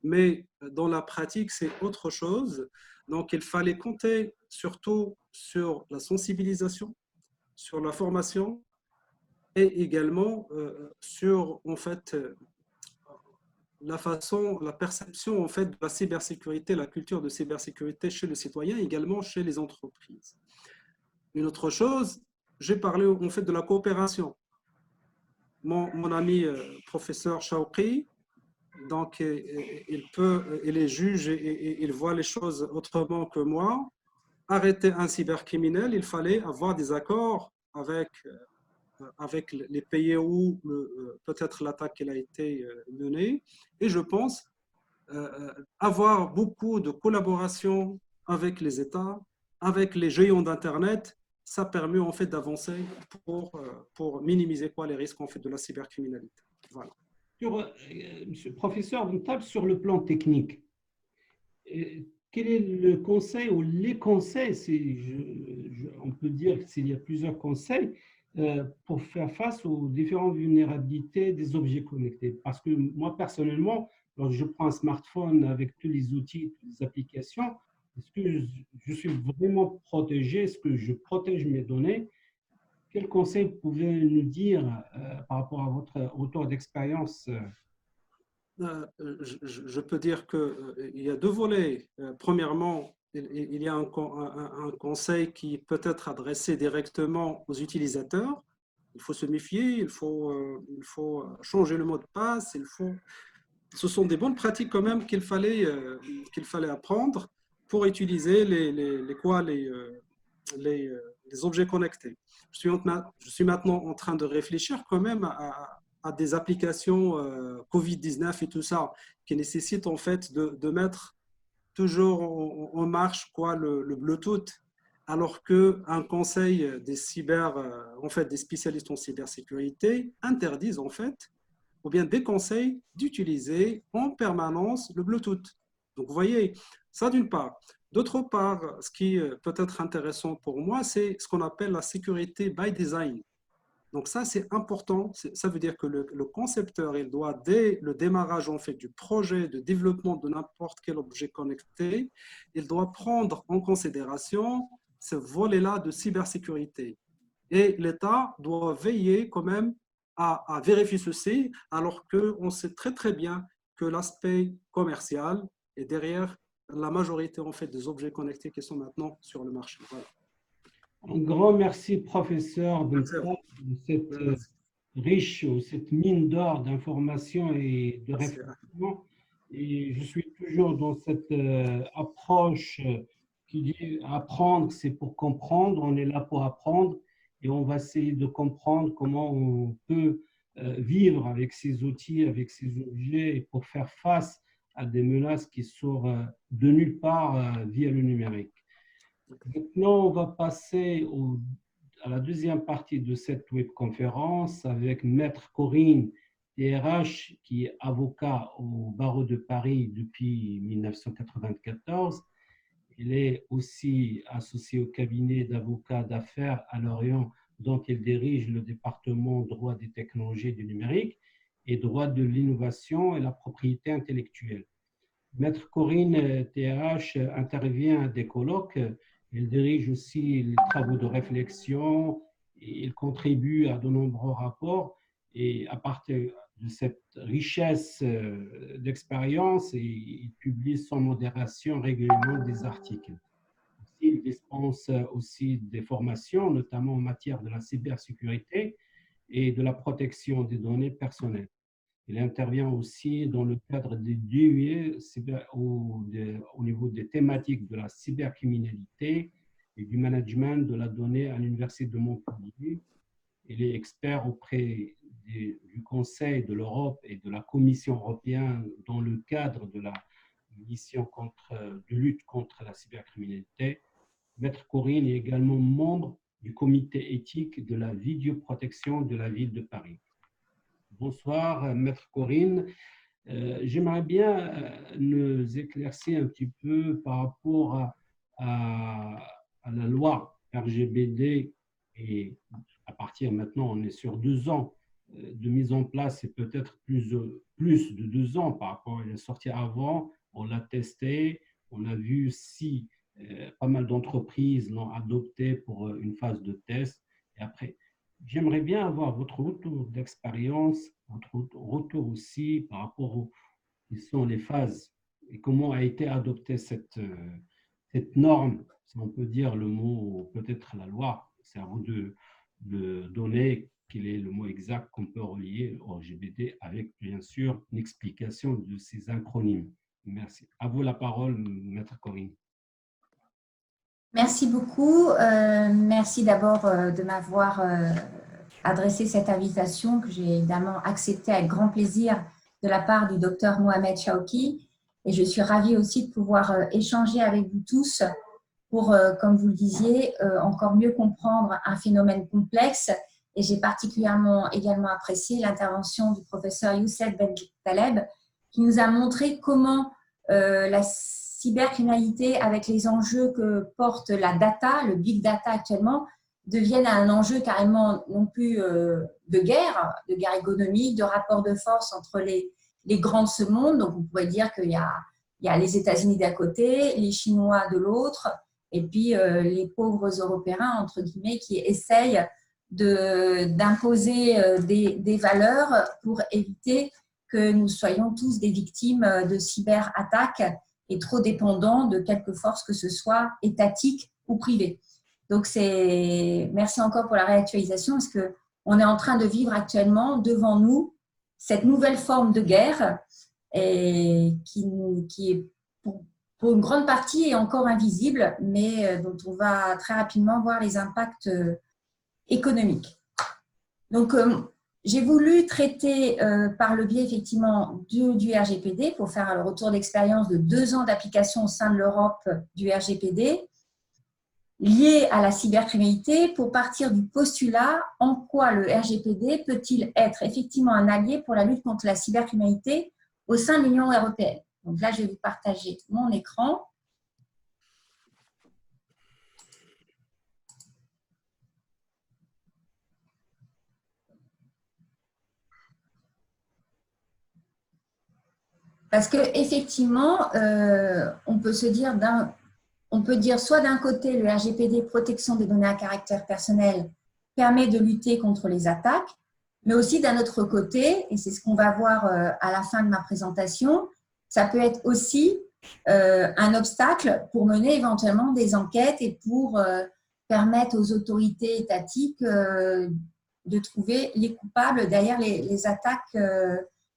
mais dans la pratique, c'est autre chose. Donc, il fallait compter surtout sur la sensibilisation, sur la formation et également sur, en fait, la perception en fait de la cybersécurité, la culture de cybersécurité chez le citoyen, également chez les entreprises. Une autre chose, j'ai parlé en fait de la coopération. Mon ami professeur Chauqui, donc il est juge et il voit les choses autrement que moi. Arrêter un cybercriminel, il fallait avoir des accords avec les pays où peut-être l'attaque a été menée. Et je pense avoir beaucoup de collaboration avec les États, avec les géants d'Internet, ça permet en fait d'avancer pour minimiser les risques en fait de la cybercriminalité. Voilà. Monsieur le professeur, on tape sur le plan technique. Quel est le conseil ou les conseils, on peut dire qu'il y a plusieurs conseils, pour faire face aux différentes vulnérabilités des objets connectés? Parce que moi, personnellement, lorsque je prends un smartphone avec tous les outils, toutes les applications, est-ce que je suis vraiment protégé? Est-ce que je protège mes données? Quels conseils pouvez-vous nous dire par rapport à votre retour d'expérience? Je peux dire qu'il y a deux volets. Premièrement, il y a un conseil qui peut être adressé directement aux utilisateurs. Il faut se méfier, il faut changer le mot de passe, ce sont des bonnes pratiques quand même qu'il fallait apprendre pour utiliser les objets connectés. Je suis maintenant en train de réfléchir quand même à des applications Covid-19 et tout ça, qui nécessitent en fait de mettre toujours en marche le Bluetooth alors qu'un conseil des des spécialistes en cybersécurité interdisent en fait, ou bien déconseillent d'utiliser en permanence le Bluetooth. Donc vous voyez, ça d'une part. D'autre part, ce qui peut être intéressant pour moi, c'est ce qu'on appelle la sécurité by design. Donc ça, c'est important. Ça veut dire que le concepteur, il doit, dès le démarrage en fait, du projet de développement de n'importe quel objet connecté, il doit prendre en considération ce volet-là de cybersécurité. Et l'État doit veiller quand même à vérifier ceci, alors qu'on sait très très bien que l'aspect commercial est derrière la majorité en fait, des objets connectés qui sont maintenant sur le marché. Voilà. Un grand merci, professeur, de cette riche ou cette mine d'or d'informations et de réflexion. Et je suis toujours dans cette approche qui dit apprendre, c'est pour comprendre. On est là pour apprendre et on va essayer de comprendre comment on peut vivre avec ces outils, avec ces objets et pour faire face à des menaces qui sortent de nulle part via le numérique. Maintenant, on va passer à la deuxième partie de cette webconférence avec Maître Corinne DRH, qui est avocat au barreau de Paris depuis 1994. Il est aussi associé au cabinet d'avocats d'affaires à Lorient, dont il dirige le département droit des technologies du numérique et droit de l'innovation et la propriété intellectuelle. Maître Corinne DRH intervient à des colloques. Il dirige aussi les travaux de réflexion, et il contribue à de nombreux rapports et à partir de cette richesse d'expérience, il publie sans modération régulièrement des articles. Il dispense aussi des formations, notamment en matière de la cybersécurité et de la protection des données personnelles. Il intervient aussi dans le cadre des DUE au niveau des thématiques de la cybercriminalité et du management de la donnée à l'Université de Montpellier. Il est expert auprès du Conseil de l'Europe et de la Commission européenne dans le cadre de la mission de lutte contre la cybercriminalité. Maître Corinne est également membre du comité éthique de la vidéoprotection de la ville de Paris. Bonsoir, Maître Corinne. J'aimerais bien nous éclaircir un petit peu par rapport à la loi RGPD et à partir maintenant, on est sur 2 ans de mise en place et peut-être plus de 2 ans par rapport à la sortie avant. On l'a testé, on a vu si pas mal d'entreprises l'ont adopté pour une phase de test et après. J'aimerais bien avoir votre retour d'expérience, votre retour aussi par rapport aux qui sont les phases et comment a été adoptée cette norme, si on peut dire le mot, peut-être la loi. C'est à vous de donner quel est le mot exact qu'on peut relier au RGPD avec, bien sûr, une explication de ces acronymes. Merci. À vous la parole, Maître Corinne. Merci beaucoup. Merci d'abord de m'avoir adressé cette invitation que j'ai évidemment acceptée avec grand plaisir de la part du docteur Mohamed Chawki. Et je suis ravie aussi de pouvoir échanger avec vous tous pour, comme vous le disiez, encore mieux comprendre un phénomène complexe. Et j'ai particulièrement également apprécié l'intervention du professeur Youssef Ben Taleb qui nous a montré comment la cybercriminalité, avec les enjeux que porte la data, le big data actuellement, deviennent un enjeu carrément non plus de guerre économique, de rapport de force entre les grands de ce monde. Donc, on pourrait dire qu'il y a les États-Unis d'un côté, les Chinois de l'autre, et puis les pauvres Européens, entre guillemets, qui essayent d'imposer des valeurs pour éviter que nous soyons tous des victimes de cyberattaques et trop dépendants de quelque force que ce soit étatique ou privée. Donc, merci encore pour la réactualisation parce qu'on est en train de vivre actuellement devant nous cette nouvelle forme de guerre et qui est pour une grande partie est encore invisible, mais dont on va très rapidement voir les impacts économiques. Donc, j'ai voulu traiter par le biais effectivement du RGPD pour faire le retour d'expérience de 2 ans d'application au sein de l'Europe du RGPD liées à la cybercriminalité pour partir du postulat en quoi le RGPD peut-il être effectivement un allié pour la lutte contre la cybercriminalité au sein de l'Union européenne. Donc là, je vais vous partager mon écran. Parce qu'effectivement, on peut dire soit d'un côté, le RGPD, protection des données à caractère personnel, permet de lutter contre les attaques, mais aussi d'un autre côté, et c'est ce qu'on va voir à la fin de ma présentation, ça peut être aussi un obstacle pour mener éventuellement des enquêtes et pour permettre aux autorités étatiques de trouver les coupables derrière les attaques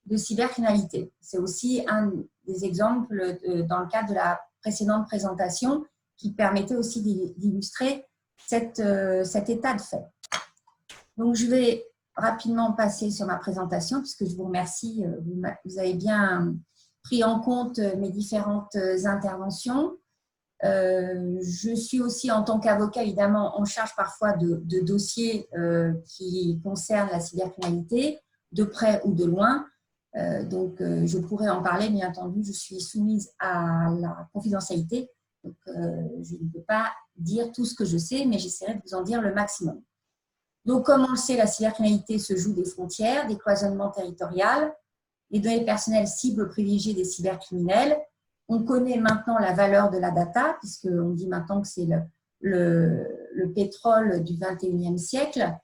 de cybercriminalité. C'est aussi un des exemples dans le cadre de la précédente présentation qui permettait aussi d'illustrer cet état de fait. Donc, je vais rapidement passer sur ma présentation puisque je vous remercie. Vous avez bien pris en compte mes différentes interventions. Je suis aussi, en tant qu'avocat, évidemment, en charge parfois de dossiers qui concernent la cybercriminalité, de près ou de loin. Donc, je pourrais en parler, bien entendu, je suis soumise à la confidentialité. Donc, je ne peux pas dire tout ce que je sais, mais j'essaierai de vous en dire le maximum. Donc, comme on le sait, la cybercriminalité se joue des frontières, des cloisonnements territoriaux, les données personnelles cibles privilégiées des cybercriminels. On connaît maintenant la valeur de la data, puisqu'on dit maintenant que c'est le pétrole du 21e siècle.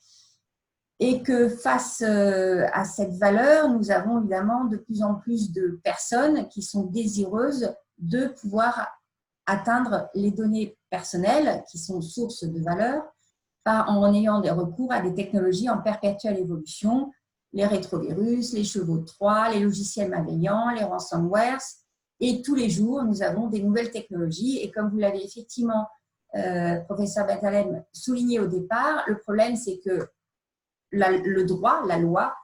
Et que face à cette valeur, nous avons évidemment de plus en plus de personnes qui sont désireuses de pouvoir atteindre les données personnelles qui sont source de valeur en ayant des recours à des technologies en perpétuelle évolution, les rétrovirus, les chevaux de Troie, les logiciels malveillants, les ransomwares. Et tous les jours, nous avons des nouvelles technologies. Et comme vous l'avez effectivement, professeur Bentaleb, souligné au départ, le problème, c'est que le droit, la loi,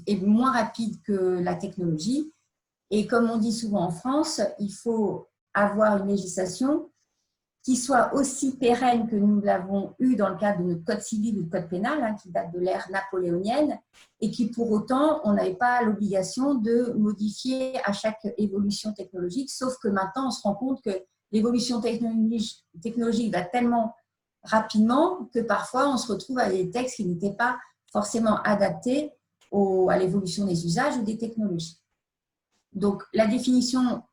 est moins rapide que la technologie. Et comme on dit souvent en France, il faut avoir une législation qui soit aussi pérenne que nous l'avons eu dans le cadre de notre code civil ou code pénal, qui date de l'ère napoléonienne, et qui pour autant, on n'avait pas l'obligation de modifier à chaque évolution technologique, sauf que maintenant, on se rend compte que l'évolution technologique va tellement rapidement que parfois, on se retrouve avec des textes qui n'étaient pas forcément adaptés à l'évolution des usages ou des technologies. Donc, la définition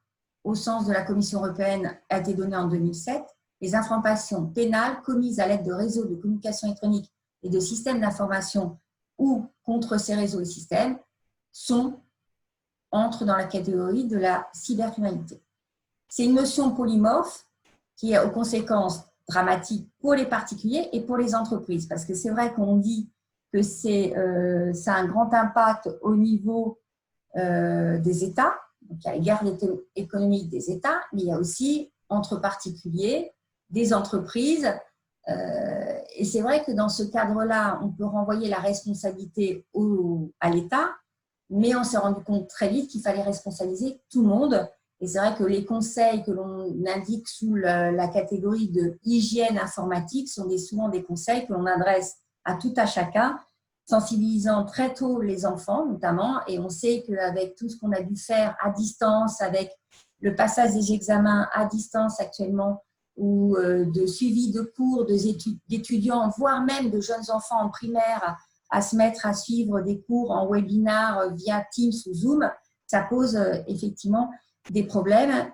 au sens de la Commission européenne a été donnée en 2007. Les infractions pénales commises à l'aide de réseaux de communication électronique et de systèmes d'information ou contre ces réseaux et systèmes entrent dans la catégorie de la cybercriminalité. C'est une notion polymorphe qui a aux conséquences dramatiques pour les particuliers et pour les entreprises. Parce que c'est vrai qu'on dit que ça a un grand impact au niveau des États. Donc, il y a les guerres économiques des États, mais il y a aussi entre particuliers, des entreprises. Et c'est vrai que dans ce cadre-là, on peut renvoyer la responsabilité à l'État, mais on s'est rendu compte très vite qu'il fallait responsabiliser tout le monde. Et c'est vrai que les conseils que l'on indique sous la catégorie de hygiène informatique sont souvent des conseils que l'on adresse à tout à chacun, sensibilisant très tôt les enfants notamment. Et on sait qu'avec tout ce qu'on a dû faire à distance, avec le passage des examens à distance actuellement, ou de suivi de cours d'étudiants, voire même de jeunes enfants en primaire à se mettre à suivre des cours en webinar via Teams ou Zoom, ça pose effectivement des problèmes.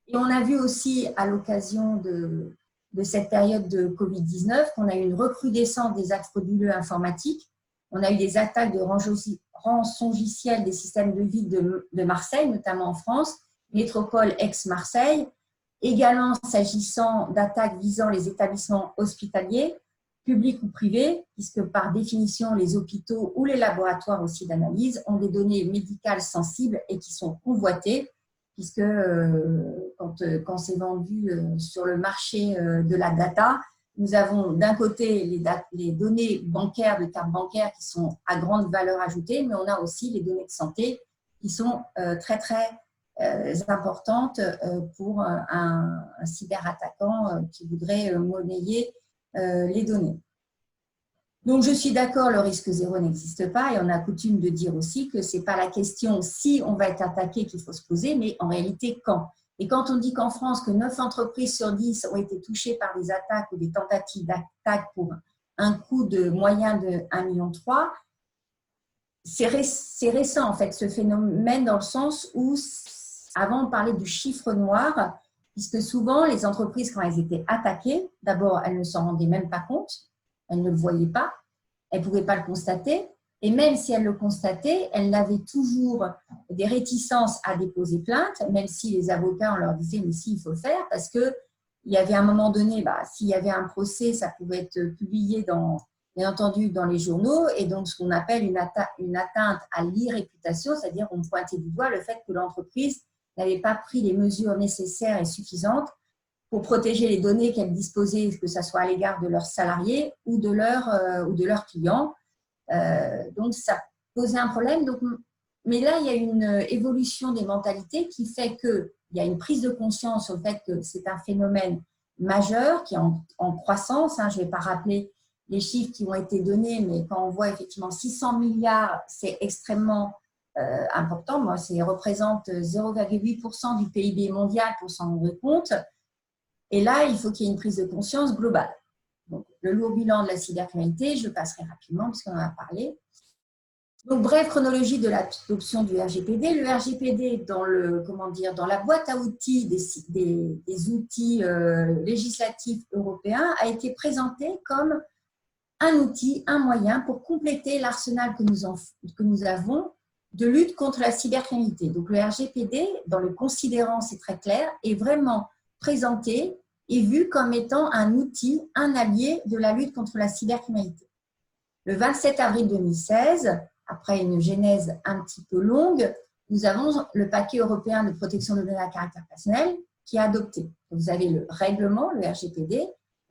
Et on a vu aussi à l'occasion de cette période de Covid-19 qu'on a eu une recrudescence des actes frauduleux informatiques. On a eu des attaques de rançongiciels des systèmes de ville de Marseille, notamment en France, métropole ex-Marseille. Également s'agissant d'attaques visant les établissements hospitaliers, publics ou privés, puisque par définition, les hôpitaux ou les laboratoires aussi d'analyse ont des données médicales sensibles et qui sont convoitées, puisque quand c'est vendu sur le marché de la data, nous avons d'un côté les données bancaires, de cartes bancaires qui sont à grande valeur ajoutée, mais on a aussi les données de santé qui sont très, très importantes pour un cyberattaquant qui voudrait monnayer les données. Donc, je suis d'accord, le risque zéro n'existe pas et on a coutume de dire aussi que ce n'est pas la question si on va être attaqué qu'il faut se poser, mais en réalité quand. Et quand on dit qu'en France, que 9 entreprises sur 10 ont été touchées par des attaques ou des tentatives d'attaque pour un coût de moyen de 1,3 million, c'est récent en fait ce phénomène dans le sens où avant on parlait du chiffre noir, puisque souvent les entreprises quand elles étaient attaquées, d'abord elles ne s'en rendaient même pas compte, elles ne le voyaient pas, elles ne pouvaient pas le constater, et même si elles le constataient, elles avaient toujours des réticences à déposer plainte, même si les avocats on leur disait mais si il faut le faire, parce qu'il y avait un moment donné, s'il y avait un procès, ça pouvait être publié bien entendu dans les journaux, et donc ce qu'on appelle une atteinte à l'irréputation, c'est-à-dire on pointait du doigt le fait que l'entreprise n'avait pas pris les mesures nécessaires et suffisantes pour protéger les données qu'elle disposait, que ce soit à l'égard de leurs salariés ou de leurs clients. Donc, ça posait un problème. Donc, mais là, il y a une évolution des mentalités qui fait qu'il y a une prise de conscience au fait que c'est un phénomène majeur qui est en croissance. Je ne vais pas rappeler les chiffres qui ont été donnés, mais quand on voit effectivement 600 milliards, c'est extrêmement important. Moi, ça représente 0,8% du PIB mondial pour s'en rendre compte. Et là, il faut qu'il y ait une prise de conscience globale. Donc, le lourd bilan de la cybercriminalité, je passerai rapidement puisqu'on en a parlé. Donc, brève chronologie de l'adoption du RGPD. Le RGPD, dans la boîte à outils des outils législatifs européens, a été présenté comme un outil, un moyen pour compléter l'arsenal que nous avons de lutte contre la cybercriminalité. Donc, le RGPD, dans le considérant, c'est très clair, est vraiment présenté et vu comme étant un outil, un allié de la lutte contre la cybercriminalité. Le 27 avril 2016, après une genèse un petit peu longue, nous avons le paquet européen de protection de données à caractère personnel qui est adopté. Vous avez le règlement, le RGPD,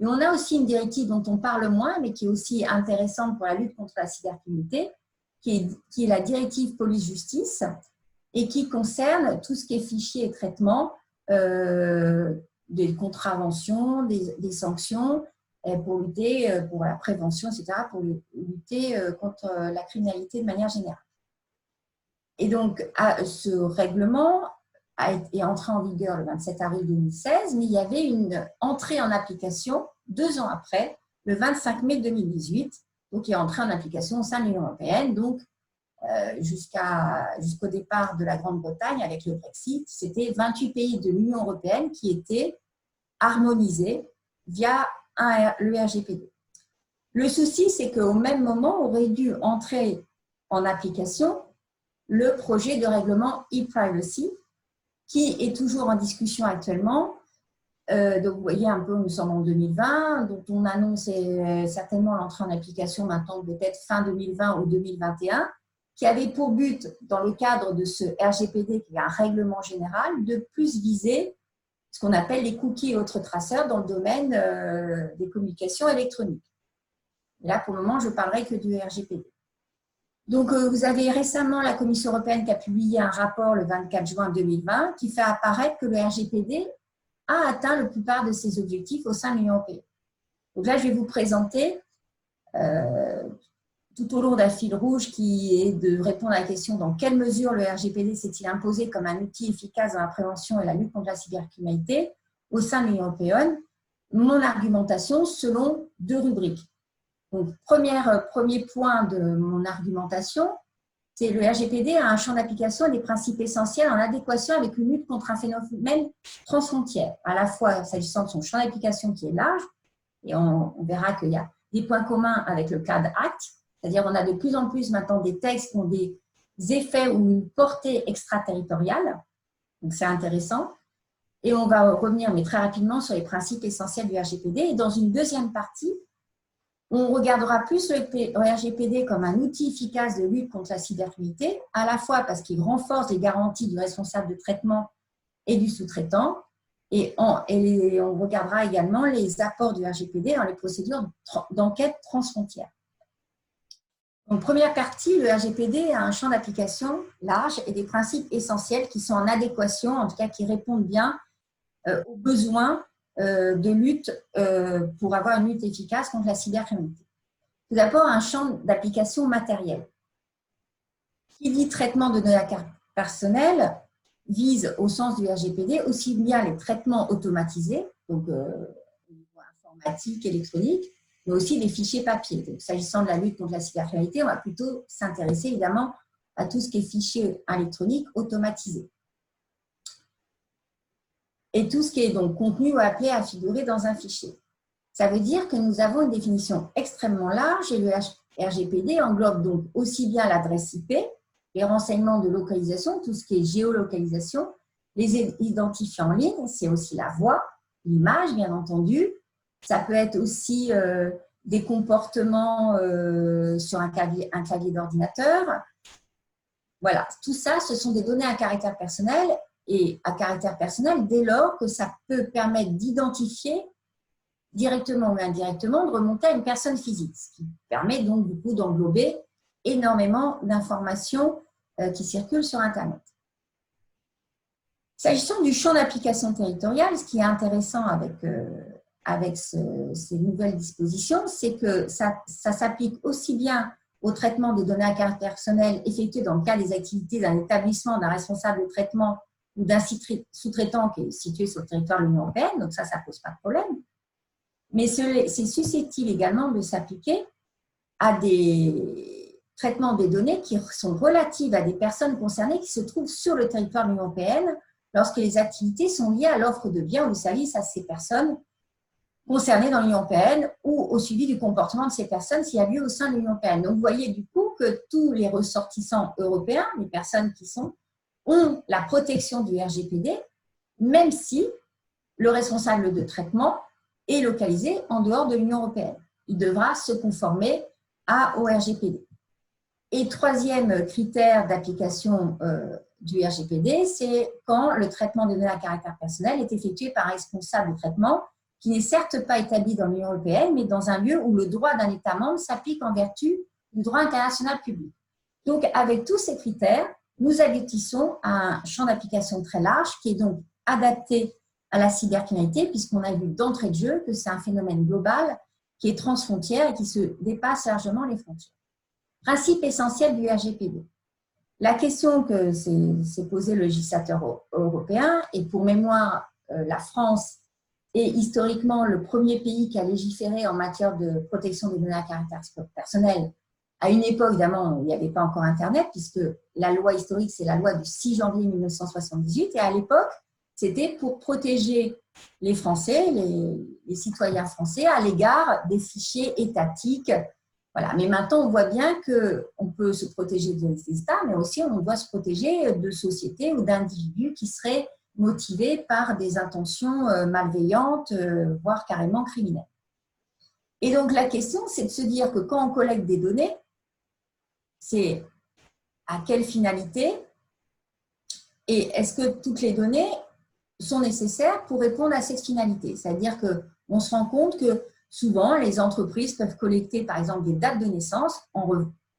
et on a aussi une directive dont on parle moins, mais qui est aussi intéressante pour la lutte contre la cybercriminalité, qui est la directive police-justice et qui concerne tout ce qui est fichiers et traitements, des contraventions, des sanctions pour lutter, pour la prévention, etc., pour lutter contre la criminalité de manière générale. Et donc, ce règlement est entré en vigueur le 27 avril 2016, mais il y avait une entrée en application 2 ans après, le 25 mai 2018, donc il est entré en application au sein de l'Union européenne, donc jusqu'au départ de la Grande-Bretagne avec le Brexit, c'était 28 pays de l'Union européenne qui étaient harmonisés via le RGPD. Le souci, c'est qu'au même moment, aurait dû entrer en application le projet de règlement e-privacy qui est toujours en discussion actuellement. Donc, vous voyez un peu, nous sommes en 2020, dont on annonce certainement l'entrée en application maintenant peut-être fin 2020 ou 2021, qui avait pour but, dans le cadre de ce RGPD, qui est un règlement général, de plus viser ce qu'on appelle les cookies et autres traceurs dans le domaine des communications électroniques. Et là, pour le moment, je ne parlerai que du RGPD. Donc, vous avez récemment la Commission européenne qui a publié un rapport le 24 juin 2020 qui fait apparaître que le RGPD a atteint la plupart de ses objectifs au sein de l'Union européenne. Donc là, je vais vous présenter tout au long d'un fil rouge qui est de répondre à la question dans quelle mesure le RGPD s'est-il imposé comme un outil efficace dans la prévention et la lutte contre la cybercriminalité au sein de l'Union européenne. Mon argumentation selon 2 rubriques. Donc, premier point de mon argumentation, c'est le RGPD a un champ d'application et des principes essentiels en adéquation avec une lutte contre un phénomène transfrontière, à la fois s'agissant de son champ d'application qui est large, et on verra qu'il y a des points communs avec le CAD Act, c'est-à-dire on a de plus en plus maintenant des textes qui ont des effets ou une portée extraterritoriale, donc c'est intéressant. Et on va revenir, mais très rapidement, sur les principes essentiels du RGPD. Et dans une deuxième partie, on regardera plus le RGPD comme un outil efficace de lutte contre la cybercriminalité, à la fois parce qu'il renforce les garanties du responsable de traitement et du sous-traitant, et on regardera également les apports du RGPD dans les procédures d'enquête transfrontière. Donc, première partie, le RGPD a un champ d'application large et des principes essentiels qui sont en adéquation, en tout cas qui répondent bien aux besoins de lutte pour avoir une lutte efficace contre la cybercriminalité. Tout d'abord, un champ d'application matériel. Qui dit traitement de données personnelles vise au sens du RGPD aussi bien les traitements automatisés, donc informatique, électronique, mais aussi les fichiers papier. Donc, s'agissant de la lutte contre la cybercriminalité, on va plutôt s'intéresser évidemment à tout ce qui est fichiers électroniques automatisés. Et tout ce qui est donc contenu ou appelé à figurer dans un fichier. Ça veut dire que nous avons une définition extrêmement large et le RGPD englobe donc aussi bien l'adresse IP, les renseignements de localisation, tout ce qui est géolocalisation, les identifiants en ligne, c'est aussi la voix, l'image bien entendu. Ça peut être aussi des comportements sur un clavier d'ordinateur. Voilà, tout ça, ce sont des données à caractère personnel et à caractère personnel dès lors que ça peut permettre d'identifier directement ou indirectement de remonter à une personne physique, ce qui permet donc du coup d'englober énormément d'informations qui circulent sur Internet. S'agissant du champ d'application territorial, ce qui est intéressant avec ces nouvelles dispositions, c'est que ça s'applique aussi bien au traitement des données à caractère personnel effectué dans le cadre des activités d'un établissement, d'un responsable de traitement ou d'un sous-traitant qui est situé sur le territoire de l'Union européenne, donc ça ne pose pas de problème. Mais c'est susceptible également de s'appliquer à des traitements des données qui sont relatives à des personnes concernées qui se trouvent sur le territoire de l'Union européenne lorsque les activités sont liées à l'offre de biens ou de services à ces personnes concernées dans l'Union européenne ou au suivi du comportement de ces personnes s'il y a lieu au sein de l'Union européenne. Donc, vous voyez du coup que tous les ressortissants européens, les personnes qui ont la protection du RGPD, même si le responsable de traitement est localisé en dehors de l'Union européenne. Il devra se conformer au RGPD. Et troisième critère d'application du RGPD, c'est quand le traitement des données à caractère personnel est effectué par un responsable de traitement qui n'est certes pas établi dans l'Union européenne, mais dans un lieu où le droit d'un État membre s'applique en vertu du droit international public. Donc, avec tous ces critères, nous aboutissons à un champ d'application très large qui est donc adapté à la cybercriminalité, puisqu'on a vu d'entrée de jeu que c'est un phénomène global qui est transfrontière et qui se dépasse largement les frontières. Principe essentiel du RGPD. La question que s'est posée le législateur européen, et pour mémoire, la France est historiquement le premier pays qui a légiféré en matière de protection des données à caractère personnel. À une époque, évidemment, il n'y avait pas encore Internet, puisque la loi historique, c'est la loi du 6 janvier 1978, et à l'époque, c'était pour protéger les Français, les citoyens français à l'égard des fichiers étatiques. Voilà. Mais maintenant, on voit bien qu'on peut se protéger des États, mais aussi on doit se protéger de sociétés ou d'individus qui seraient motivés par des intentions malveillantes, voire carrément criminelles. Et donc, la question, c'est de se dire que quand on collecte des données, c'est à quelle finalité et est-ce que toutes les données sont nécessaires pour répondre à cette finalité. C'est-à-dire qu'on se rend compte que souvent, les entreprises peuvent collecter, par exemple, des dates de naissance,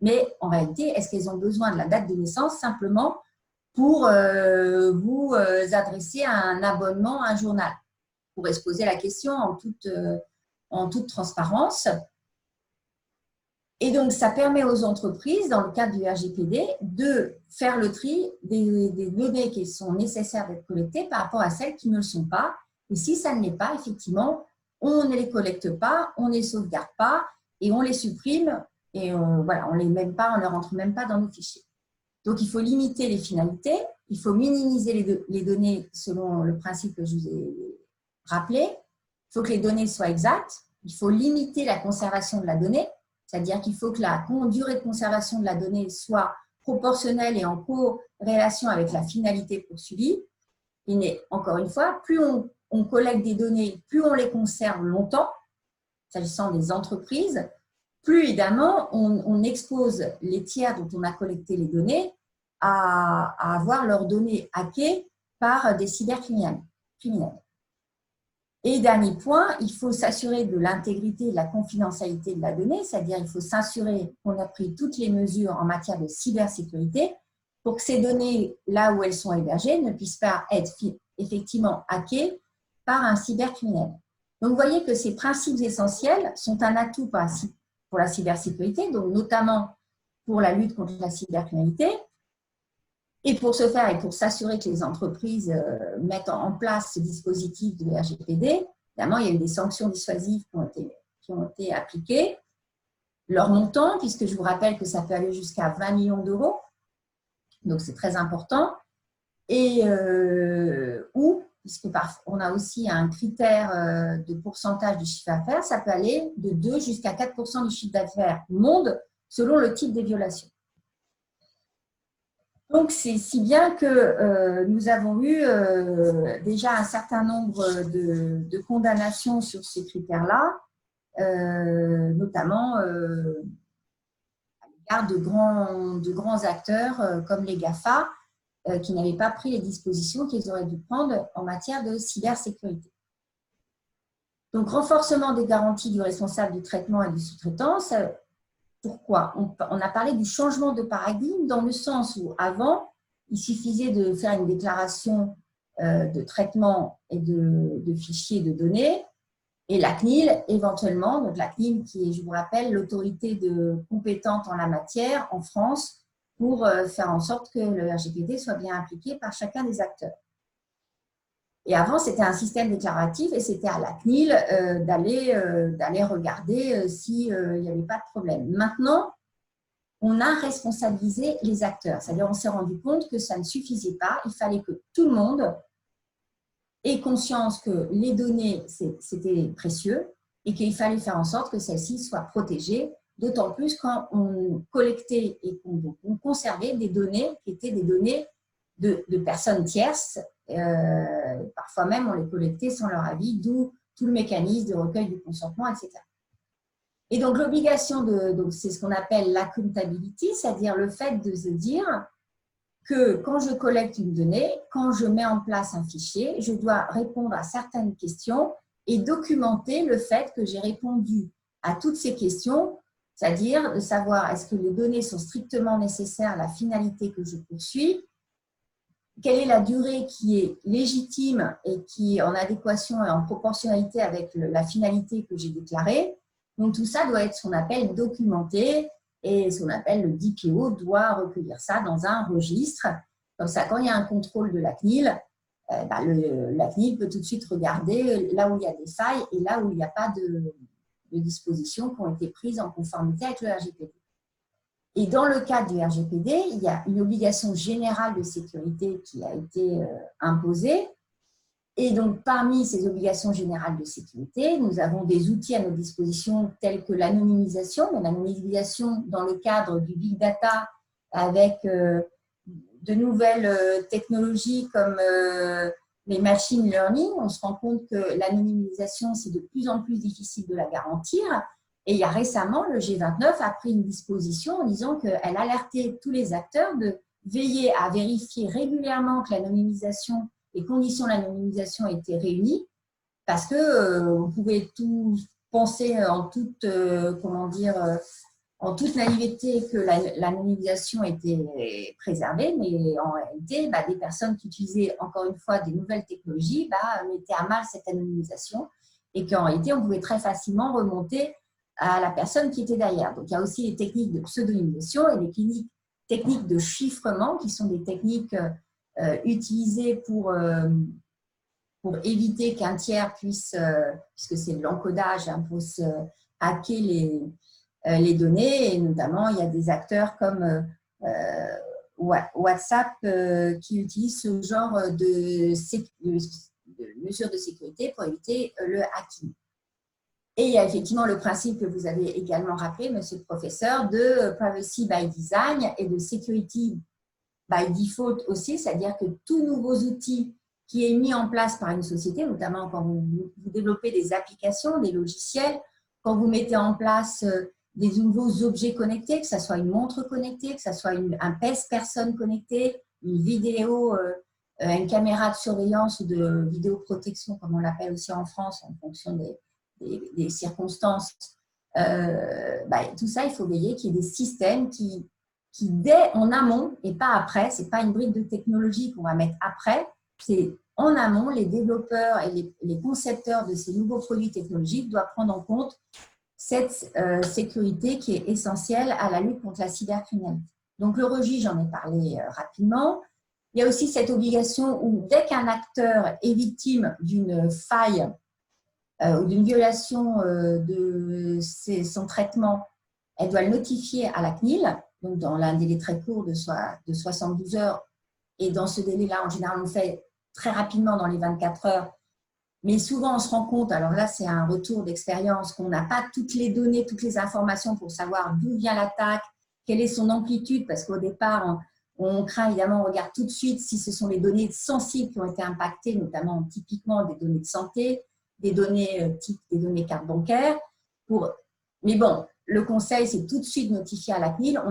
mais en réalité, est-ce qu'elles ont besoin de la date de naissance simplement pour vous adresser à un abonnement à un journal? On pourrait se poser la question en toute transparence. Et donc, ça permet aux entreprises, dans le cadre du RGPD, de faire le tri des données qui sont nécessaires d'être collectées par rapport à celles qui ne le sont pas. Et si ça ne l'est pas, effectivement, on ne les collecte pas, on ne les sauvegarde pas et on les supprime et voilà, on ne les rentre même pas dans nos fichiers. Donc, il faut limiter les finalités, il faut minimiser les données selon le principe que je vous ai rappelé. Il faut que les données soient exactes, il faut limiter la conservation de la donnée. C'est-à-dire qu'il faut que la durée de conservation de la donnée soit proportionnelle et en corrélation avec la finalité poursuivie. Et encore une fois, plus on collecte des données, plus on les conserve longtemps, s'agissant des entreprises, plus évidemment on expose les tiers dont on a collecté les données à avoir leurs données hackées par des cybercriminels. Et dernier point, il faut s'assurer de l'intégrité et de la confidentialité de la donnée, c'est-à-dire il faut s'assurer qu'on a pris toutes les mesures en matière de cybersécurité pour que ces données, là où elles sont hébergées, ne puissent pas être effectivement hackées par un cybercriminel. Donc, vous voyez que ces principes essentiels sont un atout pour la cybersécurité, donc notamment pour la lutte contre la cybercriminalité. Et pour ce faire et pour s'assurer que les entreprises mettent en place ce dispositif de RGPD, évidemment, il y a eu des sanctions dissuasives qui ont été appliquées. Leur montant, puisque je vous rappelle que ça peut aller jusqu'à 20 millions d'euros, donc c'est très important. Et puisque on a aussi un critère de pourcentage du chiffre d'affaires, ça peut aller de 2 jusqu'à 4% du chiffre d'affaires monde selon le type des violations. Donc, c'est si bien que nous avons eu déjà un certain nombre de condamnations sur ces critères-là, notamment à l'égard de grands acteurs comme les GAFA, qui n'avaient pas pris les dispositions qu'ils auraient dû prendre en matière de cybersécurité. Donc, renforcement des garanties du responsable du traitement et du sous-traitance. Pourquoi ? On a parlé du changement de paradigme dans le sens où avant, il suffisait de faire une déclaration de traitement et de fichiers de données et la CNIL éventuellement, donc la CNIL qui est, je vous rappelle, l'autorité compétente en la matière en France pour faire en sorte que le RGPD soit bien appliqué par chacun des acteurs. Et avant, c'était un système déclaratif et c'était à la CNIL d'aller regarder s'il n'y avait pas de problème. Maintenant, on a responsabilisé les acteurs. C'est-à-dire, on s'est rendu compte que ça ne suffisait pas. Il fallait que tout le monde ait conscience que les données, c'était précieux et qu'il fallait faire en sorte que celles-ci soient protégées, d'autant plus quand on collectait et qu'on conservait des données qui étaient des données de personnes tierces. Parfois même, on les collectait sans leur avis, d'où tout le mécanisme de recueil du consentement, etc. Et donc, l'obligation c'est ce qu'on appelle l'accountability, c'est-à-dire le fait de se dire que quand je collecte une donnée, quand je mets en place un fichier, je dois répondre à certaines questions et documenter le fait que j'ai répondu à toutes ces questions, c'est-à-dire de savoir est-ce que les données sont strictement nécessaires à la finalité que je poursuis, quelle est la durée qui est légitime et qui est en adéquation et en proportionnalité avec la finalité que j'ai déclarée. Donc, tout ça doit être ce qu'on appelle documenté et ce qu'on appelle le DPO doit recueillir ça dans un registre. Comme ça, quand il y a un contrôle de la CNIL, la CNIL peut tout de suite regarder là où il y a des failles et là où il n'y a pas de dispositions qui ont été prises en conformité avec le RGPD. Et dans le cadre du RGPD, il y a une obligation générale de sécurité qui a été imposée. Et donc, parmi ces obligations générales de sécurité, nous avons des outils à notre disposition tels que l'anonymisation. L'anonymisation dans le cadre du big data avec de nouvelles technologies comme les machine learning. On se rend compte que l'anonymisation, c'est de plus en plus difficile de la garantir. Et il y a récemment, le G29 a pris une disposition en disant qu'elle alertait tous les acteurs de veiller à vérifier régulièrement que l'anonymisation, les conditions de l'anonymisation étaient réunies, parce que on pouvait tout penser en toute naïveté que l'anonymisation était préservée, mais en réalité, des personnes qui utilisaient encore une fois des nouvelles technologies mettaient à mal cette anonymisation et qu'en réalité, on pouvait très facilement remonter à la personne qui était derrière. Donc, il y a aussi les techniques de pseudonymisation et les techniques de chiffrement qui sont des techniques utilisées pour éviter qu'un tiers puisse, puisque c'est de l'encodage, puisse hacker les données. Et notamment, il y a des acteurs comme WhatsApp qui utilisent ce genre de mesures de sécurité pour éviter le hacking. Et il y a effectivement le principe que vous avez également rappelé, monsieur le professeur, de privacy by design et de security by default aussi, c'est-à-dire que tout nouveau outil qui est mis en place par une société, notamment quand vous développez des applications, des logiciels, quand vous mettez en place des nouveaux objets connectés, que ce soit une montre connectée, que ce soit un pèse-personne connecté, une vidéo une caméra de surveillance ou de vidéoprotection, comme on l'appelle aussi en France, en fonction des circonstances, tout ça, il faut veiller qu'il y ait des systèmes qui dès en amont et pas après, ce n'est pas une brique de technologie qu'on va mettre après, c'est en amont, les développeurs et les concepteurs de ces nouveaux produits technologiques doivent prendre en compte cette sécurité qui est essentielle à la lutte contre la cybercriminalité. Donc, le REGI, j'en ai parlé rapidement. Il y a aussi cette obligation où, dès qu'un acteur est victime d'une faille ou d'une violation de son traitement, elle doit le notifier à la CNIL, donc dans un délai très court de 72 heures. Et dans ce délai-là, en général, on le fait très rapidement dans les 24 heures. Mais souvent, on se rend compte, alors là, c'est un retour d'expérience, qu'on n'a pas toutes les données, toutes les informations pour savoir d'où vient l'attaque, quelle est son amplitude, parce qu'au départ, on craint évidemment, on regarde tout de suite si ce sont les données sensibles qui ont été impactées, notamment typiquement des données de santé, des données type des données carte bancaire. Mais bon, le conseil, c'est tout de suite notifier à la CNIL.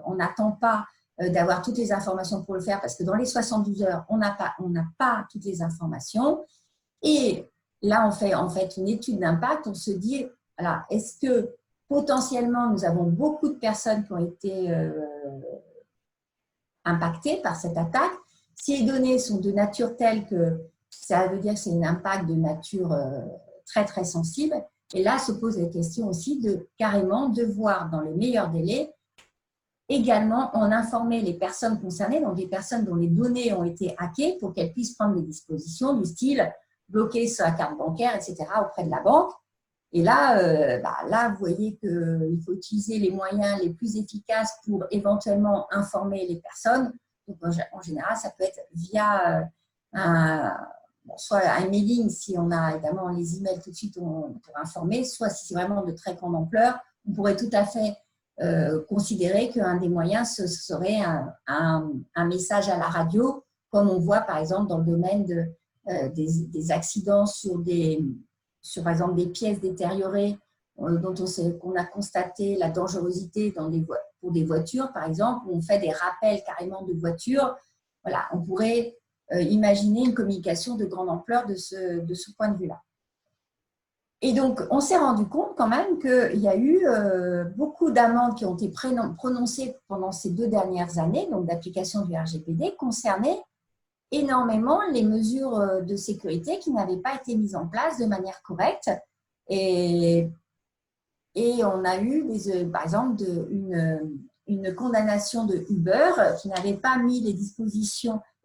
On n'attend pas d'avoir toutes les informations pour le faire, parce que dans les 72 heures, on n'a pas toutes les informations. Et là, on fait en fait une étude d'impact. On se dit, voilà, est-ce que potentiellement, nous avons beaucoup de personnes qui ont été impactées par cette attaque. Si les données sont de nature telle que ça veut dire que c'est un impact de nature très, très sensible. Et là, se pose la question aussi de carrément devoir, dans les meilleurs délais, également en informer les personnes concernées, donc les personnes dont les données ont été hackées, pour qu'elles puissent prendre des dispositions du style bloquer sa carte bancaire, etc., auprès de la banque. Et là, vous voyez qu'il faut utiliser les moyens les plus efficaces pour éventuellement informer les personnes. Donc, en général, ça peut être via soit un mailing, si on a évidemment les emails tout de suite pour informer, soit si c'est vraiment de très grande ampleur, on pourrait tout à fait considérer qu'un des moyens, ce serait un message à la radio, comme on voit par exemple dans le domaine des accidents sur par exemple des pièces détériorées dont qu'on a constaté la dangerosité pour des voitures, par exemple, où on fait des rappels carrément de voitures. Voilà, on pourrait imaginer une communication de grande ampleur de ce point de vue-là. Et donc, on s'est rendu compte quand même qu'il y a eu beaucoup d'amendes qui ont été prononcées pendant ces 2 dernières années, donc d'application du RGPD, concernaient énormément les mesures de sécurité qui n'avaient pas été mises en place de manière correcte. Et on a eu, par exemple, une condamnation de Uber qui n'avait pas mis les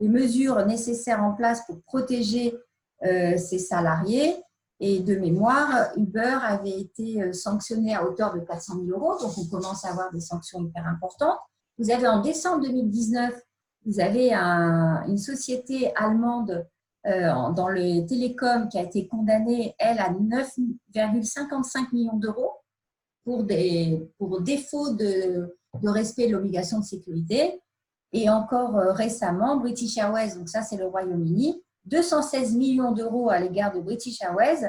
mesures nécessaires en place pour protéger ses salariés. Et de mémoire, Uber avait été sanctionné à hauteur de 400 000 €, donc on commence à avoir des sanctions hyper importantes. Vous avez en décembre 2019, vous avez une société allemande dans le télécom qui a été condamnée, elle, à 9,55 millions d'euros pour défaut de respect de l'obligation de sécurité. Et encore récemment, British Airways, donc ça c'est le Royaume-Uni, 216 millions d'euros à l'égard de British Airways,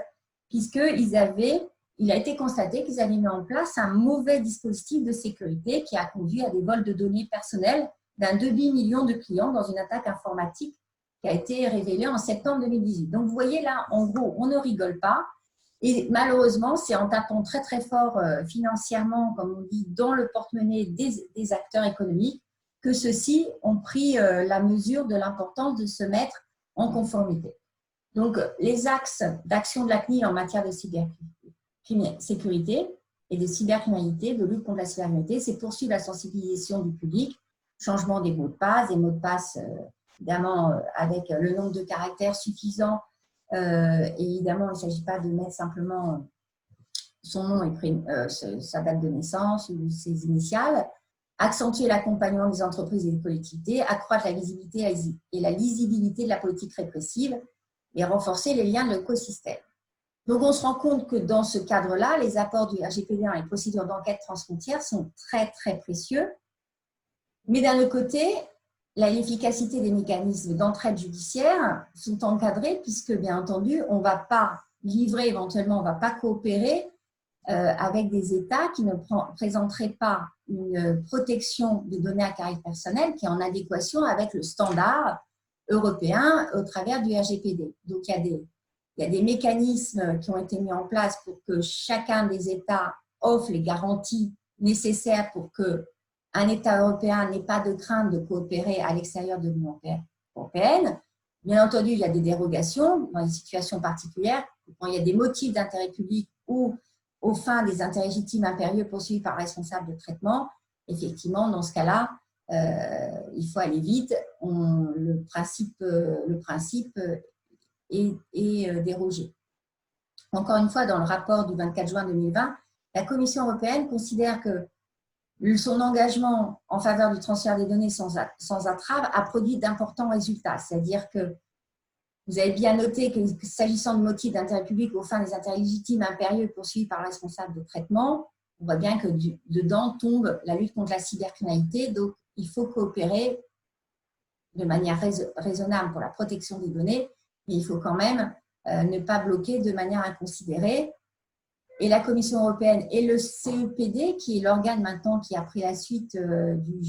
puisqu'il a été constaté qu'ils avaient mis en place un mauvais dispositif de sécurité qui a conduit à des vols de données personnelles d'un demi-million de clients dans une attaque informatique qui a été révélée en septembre 2018. Donc, vous voyez là, en gros, on ne rigole pas. Et malheureusement, c'est en tapant très, très fort financièrement, comme on dit, dans le porte-monnaie des acteurs économiques, que ceux-ci ont pris la mesure de l'importance de se mettre en conformité. Donc, les axes d'action de la CNIL en matière de cybersécurité et de cybercriminalité, de lutte contre la cybercriminalité, c'est poursuivre la sensibilisation du public, changement des mots de passe, évidemment avec le nombre de caractères suffisant. Et évidemment, il ne s'agit pas de mettre simplement son nom et sa date de naissance ou ses initiales. Accentuer l'accompagnement des entreprises et des collectivités, accroître la visibilité et la lisibilité de la politique répressive et renforcer les liens de l'écosystème. Donc, on se rend compte que dans ce cadre-là, les apports du RGPD dans les procédures d'enquête transfrontières sont très, très précieux. Mais d'un autre côté, l'efficacité des mécanismes d'entraide judiciaire sont encadrés puisque, bien entendu, on ne va pas livrer éventuellement, on ne va pas coopérer avec des États qui ne présenteraient pas une protection des données à caractère personnel qui est en adéquation avec le standard européen au travers du RGPD. Donc, il y a des mécanismes qui ont été mis en place pour que chacun des États offre les garanties nécessaires pour qu'un État européen n'ait pas de crainte de coopérer à l'extérieur de l'Union européenne. Bien entendu, il y a des dérogations dans les situations particulières, quand il y a des motifs d'intérêt public ou aux fins des intérêts légitimes impérieux poursuivis par le responsable de traitement. Effectivement, dans ce cas-là, il faut aller vite. Le principe est dérogé. Encore une fois, dans le rapport du 24 juin 2020, la Commission européenne considère que son engagement en faveur du transfert des données sans entrave a produit d'importants résultats. C'est-à-dire que vous avez bien noté que s'agissant de motifs d'intérêt public aux fins des intérêts légitimes impérieux poursuivis par le responsable de traitement, on voit bien que dedans tombe la lutte contre la cybercriminalité. Donc, il faut coopérer de manière raisonnable pour la protection des données, mais il faut quand même ne pas bloquer de manière inconsidérée. Et la Commission européenne et le CEPD, qui est l'organe maintenant qui a pris la suite du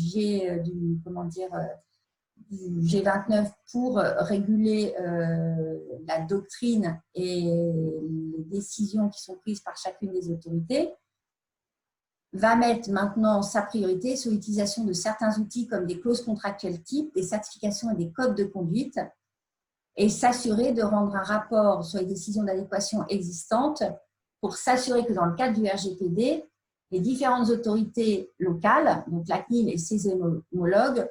G29 pour réguler la doctrine et les décisions qui sont prises par chacune des autorités, va mettre maintenant sa priorité sur l'utilisation de certains outils comme des clauses contractuelles types, des certifications et des codes de conduite, et s'assurer de rendre un rapport sur les décisions d'adéquation existantes pour s'assurer que dans le cadre du RGPD, les différentes autorités locales, donc la CNIL et ses homologues,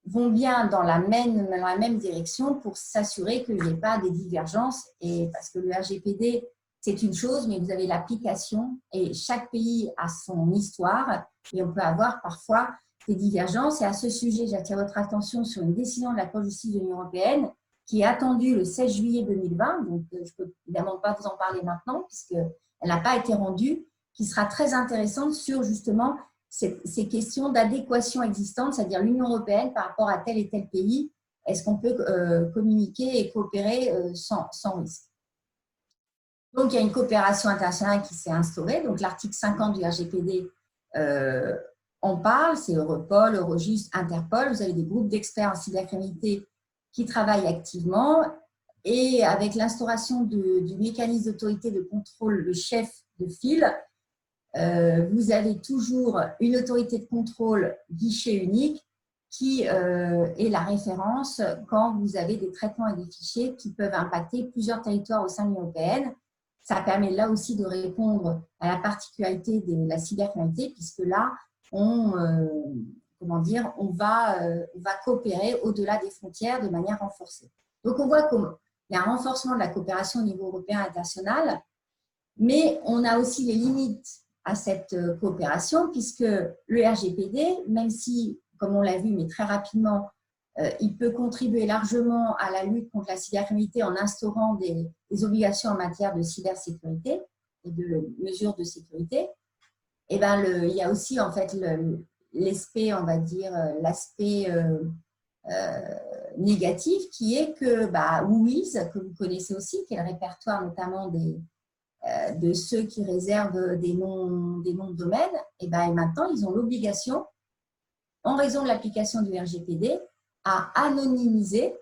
vont bien dans la même direction pour s'assurer qu'il n'y ait pas des divergences. Et parce que le RGPD, c'est une chose, mais vous avez l'application et chaque pays a son histoire et on peut avoir parfois des divergences. Et à ce sujet, j'attire votre attention sur une décision de la Cour de justice de l'Union européenne qui est attendue le 16 juillet 2020. Donc, je ne peux évidemment pas vous en parler maintenant puisqu'elle n'a pas été rendue, qui sera très intéressante sur justement ces questions d'adéquation existante, c'est-à-dire l'Union européenne par rapport à tel et tel pays. Est-ce qu'on peut communiquer et coopérer sans risque? Donc, il y a une coopération internationale qui s'est instaurée. Donc, l'article 50 du RGPD en parle, c'est Europol, Eurojust, Interpol. Vous avez des groupes d'experts en cybercriminalité qui travaillent activement. Et avec l'instauration du mécanisme d'autorité de contrôle, le chef de file, vous avez toujours une autorité de contrôle guichet unique qui est la référence quand vous avez des traitements et des fichiers qui peuvent impacter plusieurs territoires au sein de l'Union européenne. Ça permet là aussi de répondre à la particularité de la cybercriminalité, puisque là, on va coopérer au-delà des frontières de manière renforcée. Donc, on voit qu'il y a un renforcement de la coopération au niveau européen et international, mais on a aussi les limites à cette coopération, puisque le RGPD, même si, comme on l'a vu, mais très rapidement, il peut contribuer largement à la lutte contre la cybercriminalité en instaurant des obligations en matière de cybersécurité et de mesures de sécurité. Et il y a aussi en fait l'aspect, on va dire, l'aspect négatif qui est que WHOIS, que vous connaissez aussi, qui est le répertoire notamment de ceux qui réservent des noms de domaine, et maintenant ils ont l'obligation, en raison de l'application du RGPD, à anonymiser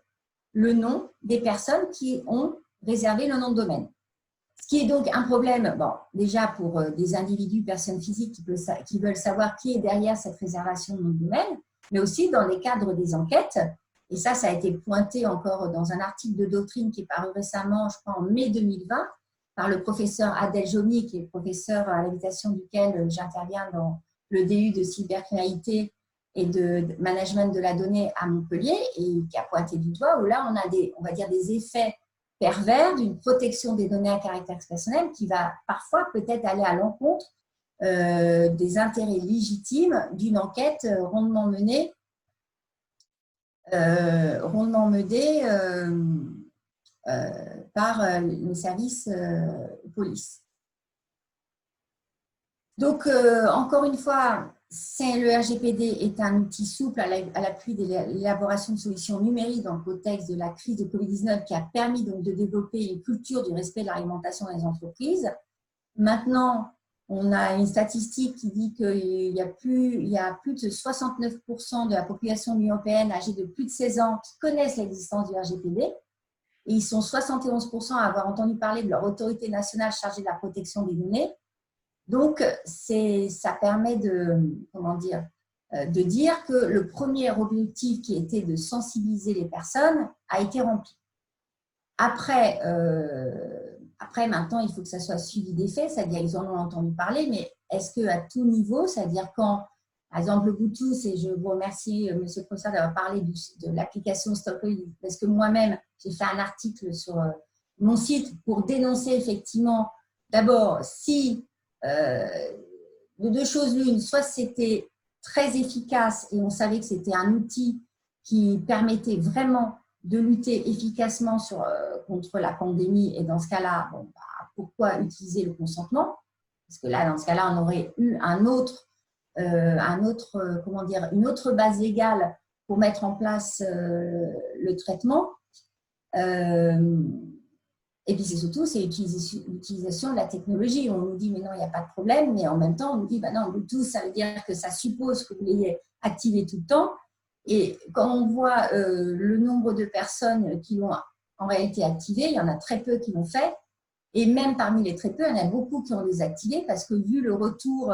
le nom des personnes qui ont réservé le nom de domaine. Ce qui est donc un problème, déjà pour des individus, personnes physiques qui veulent savoir qui est derrière cette réservation de nom de domaine, mais aussi dans les cadres des enquêtes. Et ça a été pointé encore dans un article de doctrine qui est paru récemment, je crois en mai 2020, par le professeur Adel Jomi, qui est professeur à l'invitation duquel j'interviens dans le DU de cybercriminalité et de management de la donnée à Montpellier, et qui a pointé du doigt où là on a des effets pervers d'une protection des données à caractère personnel qui va parfois peut-être aller à l'encontre des intérêts légitimes d'une enquête rondement menée par le service police. Donc, encore une fois, le RGPD est un outil souple à l'appui de l'élaboration de solutions numériques dans le contexte de la crise de Covid-19 qui a permis donc de développer une culture du respect de la réglementation dans les entreprises. Maintenant, On a une statistique qui dit qu'il y a plus de 69% de la population de l'Union européenne âgée de plus de 16 ans qui connaissent l'existence du RGPD. Et ils sont 71% à avoir entendu parler de leur autorité nationale chargée de la protection des données. Donc, ça permet de dire que le premier objectif qui était de sensibiliser les personnes a été rempli. Après, maintenant, il faut que ça soit suivi des faits, c'est-à-dire qu'ils en ont entendu parler, mais est-ce qu'à tout niveau, c'est-à-dire quand, par exemple, le Bluetooth, et je vous remercie, monsieur le professeur, d'avoir parlé de l'application Stoploid, parce que moi-même, j'ai fait un article sur mon site pour dénoncer effectivement, d'abord, si de deux choses l'une, soit c'était très efficace et on savait que c'était un outil qui permettait vraiment de lutter efficacement contre la pandémie, et dans ce cas-là, pourquoi utiliser le consentement? Parce que là, dans ce cas-là, on aurait eu une autre base légale pour mettre en place le traitement. Et puis, c'est l'utilisation de la technologie. On nous dit, mais non, il n'y a pas de problème. Mais en même temps, on nous dit, non, Bluetooth, ça veut dire que ça suppose que vous l'ayez activé tout le temps. Et quand on voit le nombre de personnes qui l'ont en réalité activé, il y en a très peu qui l'ont fait. Et même parmi les très peu, il y en a beaucoup qui ont désactivé parce que vu le retour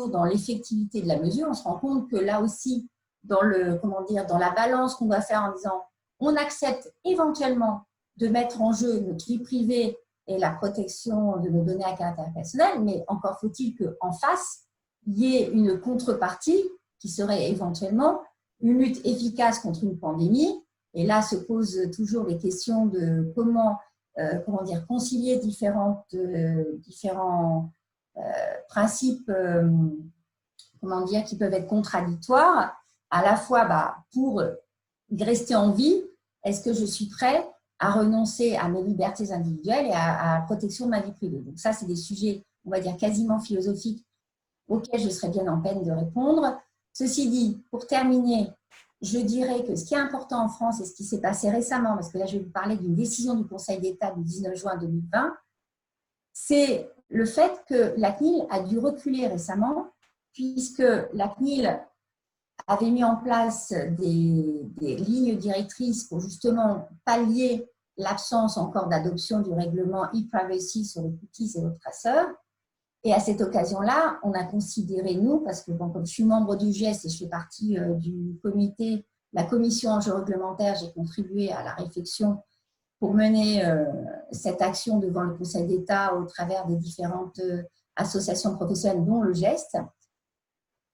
dans l'effectivité de la mesure, on se rend compte que là aussi, dans la balance qu'on doit faire en disant, on accepte éventuellement de mettre en jeu notre vie privée et la protection de nos données à caractère personnel, mais encore faut-il qu'en face, il y ait une contrepartie qui serait éventuellement une lutte efficace contre une pandémie. Et là se posent toujours les questions de comment concilier différents principes qui peuvent être contradictoires, à la fois pour rester en vie, est-ce que je suis prêt à renoncer à mes libertés individuelles et à la protection de ma vie privée. Donc ça, c'est des sujets, on va dire, quasiment philosophiques auxquels je serais bien en peine de répondre. Ceci dit, pour terminer, je dirais que ce qui est important en France et ce qui s'est passé récemment, parce que là, je vais vous parler d'une décision du Conseil d'État du 19 juin 2020, c'est le fait que la CNIL a dû reculer récemment, puisque la CNIL avait mis en place des lignes directrices pour justement pallier l'absence encore d'adoption du règlement e-privacy sur les cookies et les traceurs. Et à cette occasion-là, on a considéré, nous, parce que comme je suis membre du GEST et je fais partie du comité, la commission enjeux réglementaires, j'ai contribué à la réflexion pour mener cette action devant le Conseil d'État au travers des différentes associations professionnelles, dont le GEST.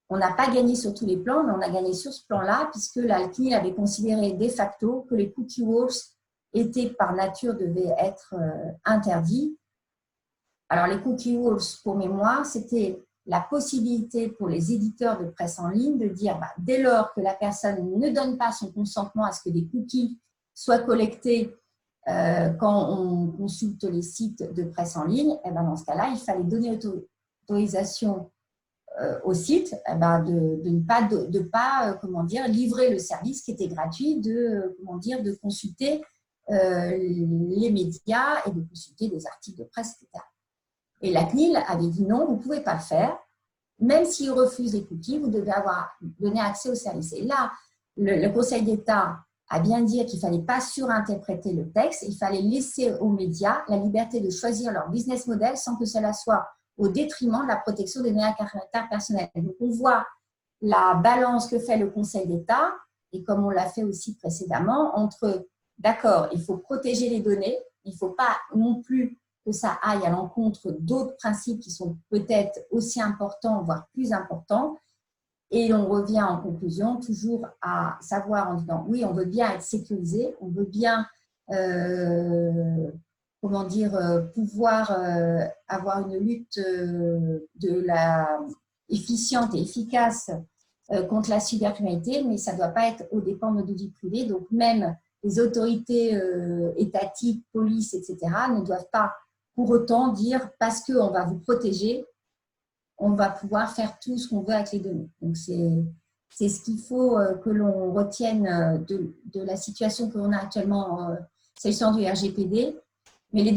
On n'a pas gagné sur tous les plans, mais on a gagné sur ce plan-là, puisque la CNIL avait considéré de facto que les cookie walls étaient par nature, devaient être interdits. Alors, les cookie walls, pour mémoire, c'était la possibilité pour les éditeurs de presse en ligne de dire, dès lors que la personne ne donne pas son consentement à ce que des cookies soient collectés quand on consulte les sites de presse en ligne, dans ce cas-là, il fallait donner autorisation au site de ne pas livrer le service qui était gratuit de consulter les médias et de consulter des articles de presse, etc. Et la CNIL avait dit non, vous ne pouvez pas le faire. Même s'ils refusent les cookies, vous devez donner accès au service. Et là, le Conseil d'État a bien dit qu'il ne fallait pas surinterpréter le texte, il fallait laisser aux médias la liberté de choisir leur business model sans que cela soit au détriment de la protection des données à caractère personnel. Donc, on voit la balance que fait le Conseil d'État, et comme on l'a fait aussi précédemment, entre, d'accord, il faut protéger les données, il ne faut pas non plus que ça aille à l'encontre d'autres principes qui sont peut-être aussi importants, voire plus importants. Et on revient en conclusion toujours à savoir en disant, oui, on veut bien être sécurisé, on veut bien pouvoir avoir une lutte efficiente et efficace contre la cybercriminalité, mais ça ne doit pas être aux dépens de notre vie privée. Donc, même les autorités étatiques, police, etc., ne doivent pas pour autant dire parce qu'on va vous protéger, on va pouvoir faire tout ce qu'on veut avec les données. Donc, c'est ce qu'il faut que l'on retienne de la situation que l'on a actuellement s'agissant du RGPD. Mais les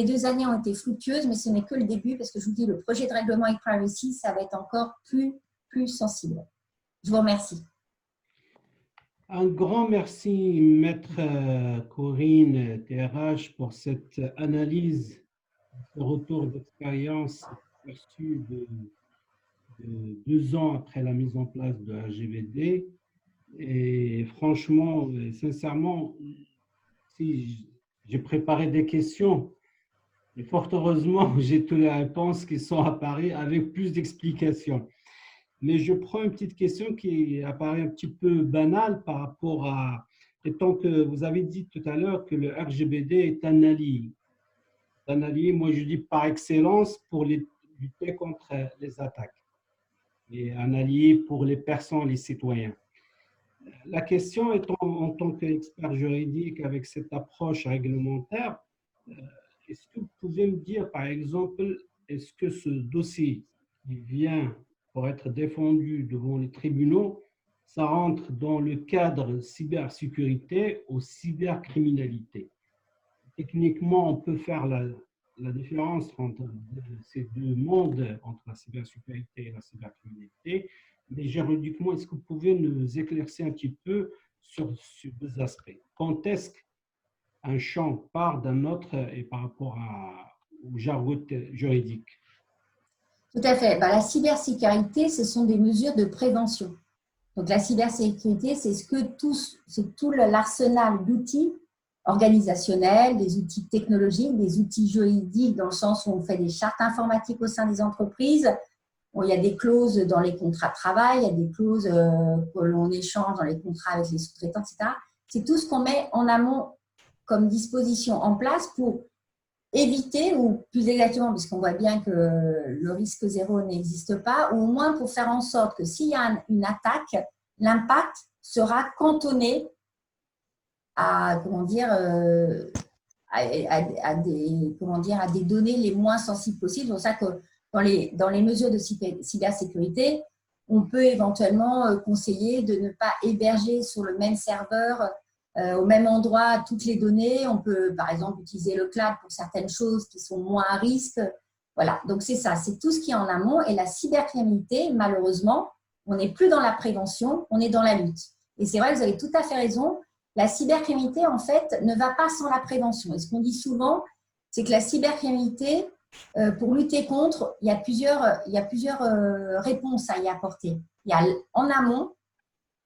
deux années ont été fructueuses, mais ce n'est que le début parce que je vous dis, le projet de règlement e-privacy, ça va être encore plus sensible. Je vous remercie. Un grand merci, Maître Corinne TRH, pour cette analyse, ce retour d'expérience perçu de 2 ans après la mise en place de RGPD. Et franchement, sincèrement, si j'ai préparé des questions, et fort heureusement, j'ai toutes les réponses qui sont apparues avec plus d'explications. Mais je prends une petite question qui apparaît un petit peu banale par rapport à… Étant que vous avez dit tout à l'heure que le RGPD est un allié. Un allié, moi je dis par excellence pour lutter contre les attaques. Et un allié pour les personnes, les citoyens. La question est en tant qu'expert juridique avec cette approche réglementaire, est-ce que vous pouvez me dire, par exemple, est-ce que ce dossier qui vient pour être défendu devant les tribunaux, ça rentre dans le cadre cybersécurité ou cybercriminalité? Techniquement, on peut faire la différence entre ces deux mondes, entre la cybersécurité et la cybercriminalité, mais juridiquement, est-ce que vous pouvez nous éclaircir un petit peu sur ces deux aspects? Quand est-ce qu'un champ part d'un autre et par rapport au jargon juridique? Tout à fait. La cybersécurité, ce sont des mesures de prévention. Donc, la cybersécurité, c'est tout l'arsenal d'outils organisationnels, des outils technologiques, des outils juridiques dans le sens où on fait des chartes informatiques au sein des entreprises. Il y a des clauses dans les contrats de travail, il y a des clauses que l'on échange dans les contrats avec les sous-traitants, etc. C'est tout ce qu'on met en amont comme disposition en place pour éviter, ou plus exactement, puisqu'on voit bien que le risque zéro n'existe pas, ou au moins pour faire en sorte que s'il y a une attaque, l'impact sera cantonné à, à des données les moins sensibles possibles. C'est pour ça que dans les mesures de cybersécurité, on peut éventuellement conseiller de ne pas héberger sur le même serveur, au même endroit, toutes les données. On peut, par exemple, utiliser le cloud pour certaines choses qui sont moins à risque. Voilà, donc c'est ça, c'est tout ce qui est en amont. Et la cybercriminalité, malheureusement, on n'est plus dans la prévention, on est dans la lutte. Et c'est vrai que vous avez tout à fait raison. La cybercriminalité, en fait, ne va pas sans la prévention. Et ce qu'on dit souvent, c'est que la cybercriminalité, pour lutter contre, il y a plusieurs réponses à y apporter. Il y a en amont,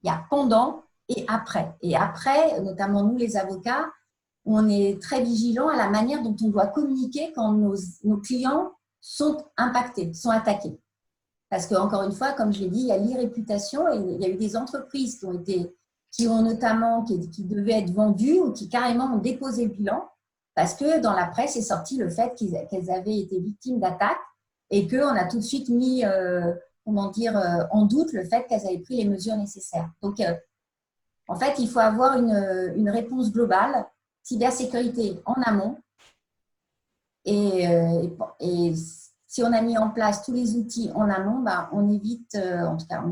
il y a pendant et après. Et après, notamment nous, les avocats, on est très vigilants à la manière dont on doit communiquer quand nos clients sont impactés, sont attaqués. Parce qu'encore une fois, comme je l'ai dit, il y a l'e-réputation et il y a eu des entreprises qui devaient être vendues ou qui carrément ont déposé le bilan parce que dans la presse est sorti le fait qu'elles avaient été victimes d'attaques et qu'on a tout de suite mis en doute le fait qu'elles avaient pris les mesures nécessaires. Donc, en fait, il faut avoir une réponse globale, cybersécurité en amont. Et si on a mis en place tous les outils en amont, on évite, en tout cas,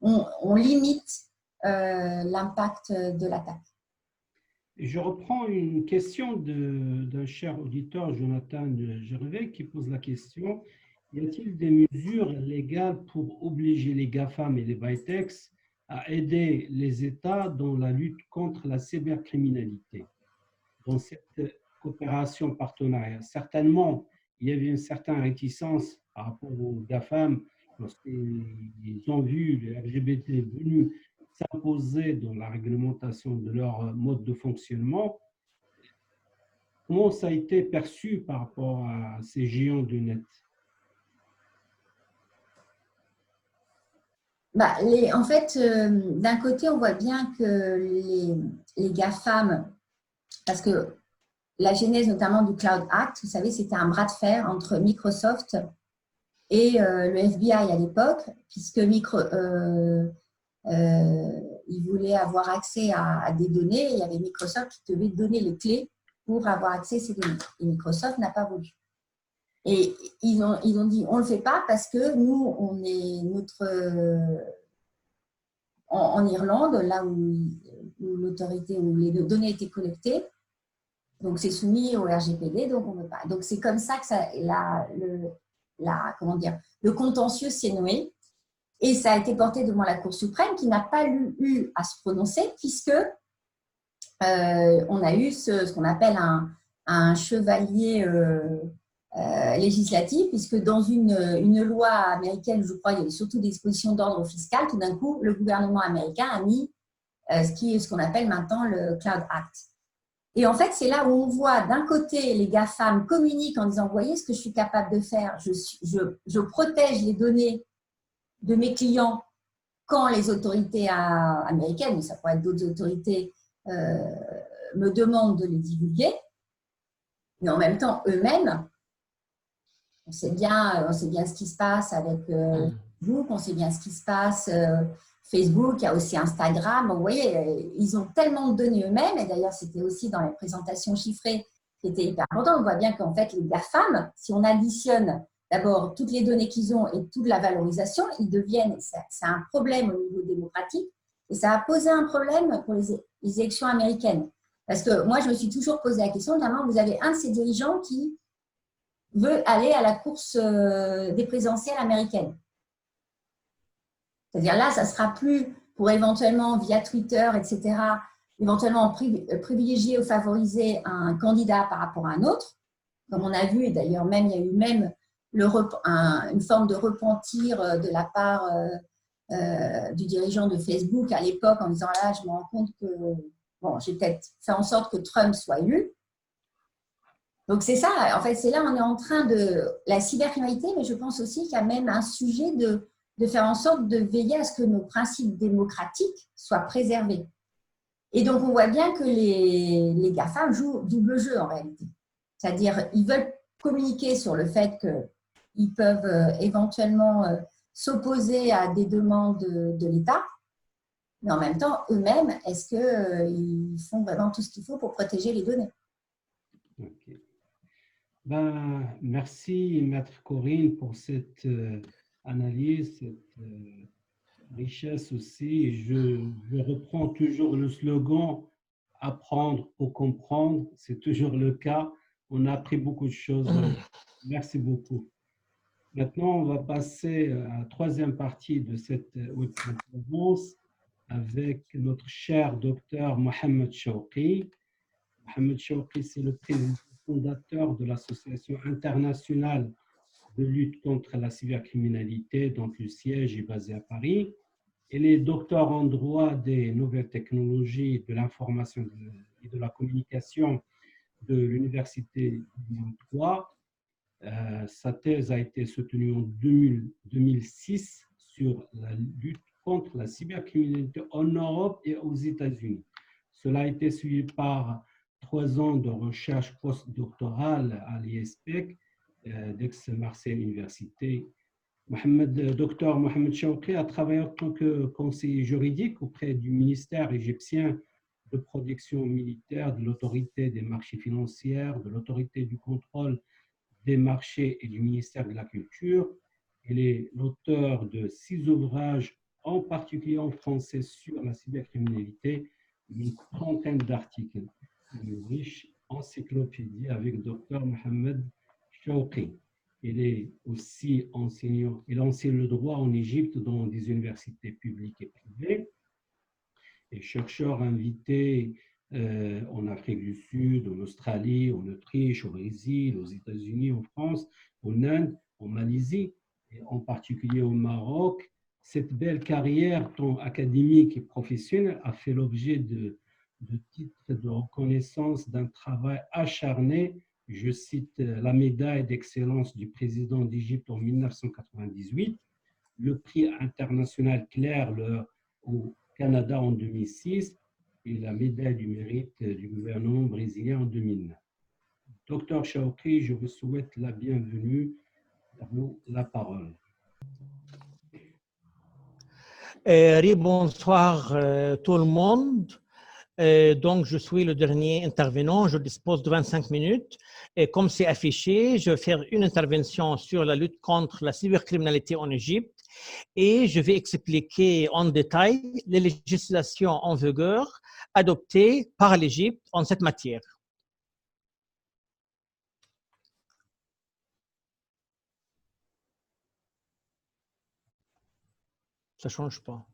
on limite l'impact de l'attaque. Je reprends une question d'un cher auditeur, Jonathan Gervais, qui pose la question: y a-t-il des mesures légales pour obliger les GAFAM et les Vitex à aider les États dans la lutte contre la cybercriminalité? Dans cette coopération partenariat, certainement, il y avait une certaine réticence par rapport aux GAFAM lorsqu'ils ont vu le LGBT venu s'imposer dans la réglementation de leur mode de fonctionnement. Comment ça a été perçu par rapport à ces géants du net? En fait, d'un côté, on voit bien que les GAFAM, parce que la genèse notamment du Cloud Act, vous savez, c'était un bras de fer entre Microsoft et le FBI à l'époque, puisque ils voulaient avoir accès à des données et il y avait Microsoft qui devait donner les clés pour avoir accès à ces données. Et Microsoft n'a pas voulu. Et ils ont dit, on ne le fait pas parce que nous, on est en Irlande, là où l'autorité, où les données étaient collectées, Donc, c'est soumis au RGPD, donc on ne veut pas. Donc, c'est comme ça que comment dire, le contentieux s'est noué. Et ça a été porté devant la Cour suprême qui n'a pas eu à se prononcer puisque on a eu ce qu'on appelle un chevalier législatif, puisque dans une loi américaine, je crois, il y avait surtout des dispositions d'ordre fiscal, tout d'un coup, le gouvernement américain a mis ce qu'on appelle maintenant le Cloud Act. Et en fait, c'est là où on voit d'un côté les GAFAM communiquent en disant, vous voyez ce que je suis capable de faire, je protège les données de mes clients quand les autorités américaines, mais ça pourrait être d'autres autorités, me demandent de les divulguer. Mais en même temps, eux-mêmes, on sait bien ce qui se passe avec Facebook, on sait bien ce qui se passe Facebook, il y a aussi Instagram. Vous voyez, ils ont tellement de données eux-mêmes, et d'ailleurs, c'était aussi dans les présentations chiffrées qui étaient hyper importantes. On voit bien qu'en fait, les GAFAM, si on additionne d'abord toutes les données qu'ils ont et toute la valorisation, ils deviennent, c'est un problème au niveau démocratique, et ça a posé un problème pour les élections américaines. Parce que moi, je me suis toujours posé la question, notamment, vous avez un de ces dirigeants qui veut aller à la course des présidentielles américaines. C'est-à-dire là, ça ne sera plus pour éventuellement, via Twitter, etc., éventuellement privilégier ou favoriser un candidat par rapport à un autre, comme on a vu, et d'ailleurs même, il y a eu même une forme de repentir de la part du dirigeant de Facebook à l'époque en disant là, je me rends compte que bon, j'ai peut-être fait en sorte que Trump soit élu. Donc c'est ça, en fait, c'est là on est en train de la cybercriminalité, mais je pense aussi qu'il y a même un sujet de faire en sorte de veiller à ce que nos principes démocratiques soient préservés. Et donc on voit bien que les GAFAM jouent double jeu en réalité. C'est-à-dire ils veulent communiquer sur le fait qu'ils peuvent éventuellement s'opposer à des demandes de l'État, mais en même temps, eux-mêmes, est-ce qu'ils font vraiment tout ce qu'il faut pour protéger les données? Okay. Ben, merci, Maître Corinne, pour cette analyse, cette richesse aussi. Je reprends toujours le slogan « Apprendre pour comprendre ». C'est toujours le cas. On a appris beaucoup de choses. Merci beaucoup. Maintenant, on va passer à la troisième partie de cette webconférence avec notre cher docteur Mohamed Chawki. Mohamed Chawki, c'est le président fondateur de l'Association internationale de lutte contre la cybercriminalité, dont le siège est basé à Paris. Il est docteur en droit des nouvelles technologies, de l'information et de la communication de l'Université Lyon 3. Sa thèse a été soutenue en 2006 sur la lutte contre la cybercriminalité en Europe et aux États-Unis. Cela a été suivi par 3 ans de recherche postdoctorale à l'ISPEC d'Aix-Marseille Université. Dr Mohamed Chawki a travaillé en tant que conseiller juridique auprès du ministère égyptien de protection militaire, de l'autorité des marchés financiers, de l'autorité du contrôle des marchés et du ministère de la Culture. Il est l'auteur de 6 ouvrages, en particulier en français, sur la cybercriminalité, une trentaine d'articles. Une riche encyclopédie avec Dr Mohamed Chawki. Il est aussi enseignant. Il enseigne le droit en Égypte dans des universités publiques et privées. Et chercheur invité en Afrique du Sud, en Australie, en Autriche, au Brésil, aux États-Unis, en France, en Inde, en Malaisie, et en particulier au Maroc. Cette belle carrière, tant académique et professionnelle, a fait l'objet de titres de reconnaissance d'un travail acharné. Je cite la médaille d'excellence du président d'Égypte en 1998, le prix international Claire au Canada en 2006 et la médaille du mérite du gouvernement brésilien en 2009. Docteur Chawki, je vous souhaite la bienvenue. À vous la parole. Bonsoir tout le monde. Donc, je suis le dernier intervenant. Je dispose de 25 minutes. Et comme c'est affiché, je vais faire une intervention sur la lutte contre la cybercriminalité en Égypte et je vais expliquer en détail les législations en vigueur adoptées par l'Égypte en cette matière. Ça ne change pas.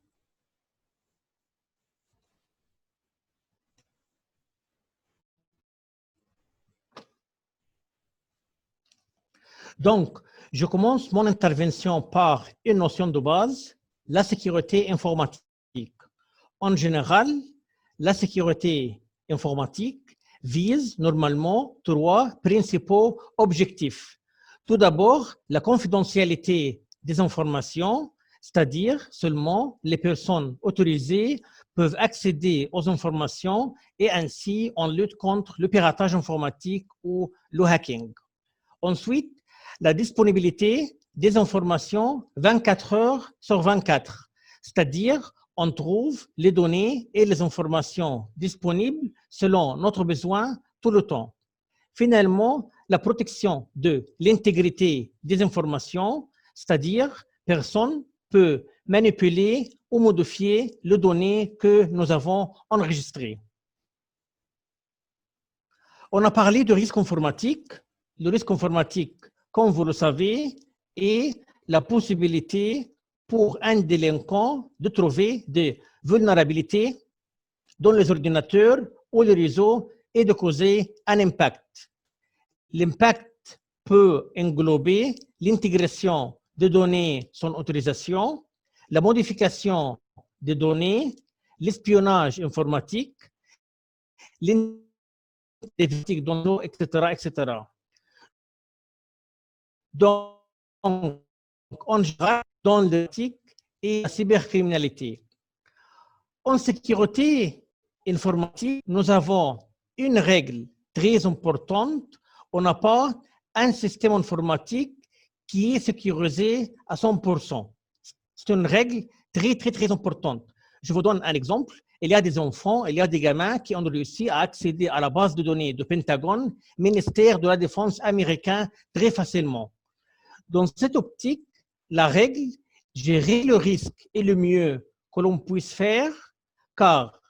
Donc, je commence mon intervention par une notion de base, la sécurité informatique. En général, la sécurité informatique vise normalement trois principaux objectifs. Tout d'abord, la confidentialité des informations, c'est-à-dire seulement les personnes autorisées peuvent accéder aux informations et ainsi on lutte contre le piratage informatique ou le hacking. Ensuite, la disponibilité des informations 24 heures sur 24, c'est-à-dire on trouve les données et les informations disponibles selon notre besoin tout le temps. Finalement, la protection de l'intégrité des informations, c'est-à-dire personne ne peut manipuler ou modifier les données que nous avons enregistrées. On a parlé de risque informatique. Le risque informatique, comme vous le savez, est la possibilité pour un délinquant de trouver des vulnérabilités dans les ordinateurs ou les réseaux et de causer un impact. L'impact peut englober l'intégration de données sans autorisation, la modification des données, l'espionnage informatique, l'intégrité des données, etc., etc. Donc, en général, dans l'éthique et la cybercriminalité. En sécurité informatique, nous avons une règle très importante. On n'a pas un système informatique qui est sécurisé à 100%. C'est une règle très importante. Je vous donne un exemple. Il y a des enfants, il y a des gamins qui ont réussi à accéder à la base de données du Pentagone, ministère de la Défense américain, très facilement. Dans cette optique, la règle, gérer le risque est le mieux que l'on puisse faire, car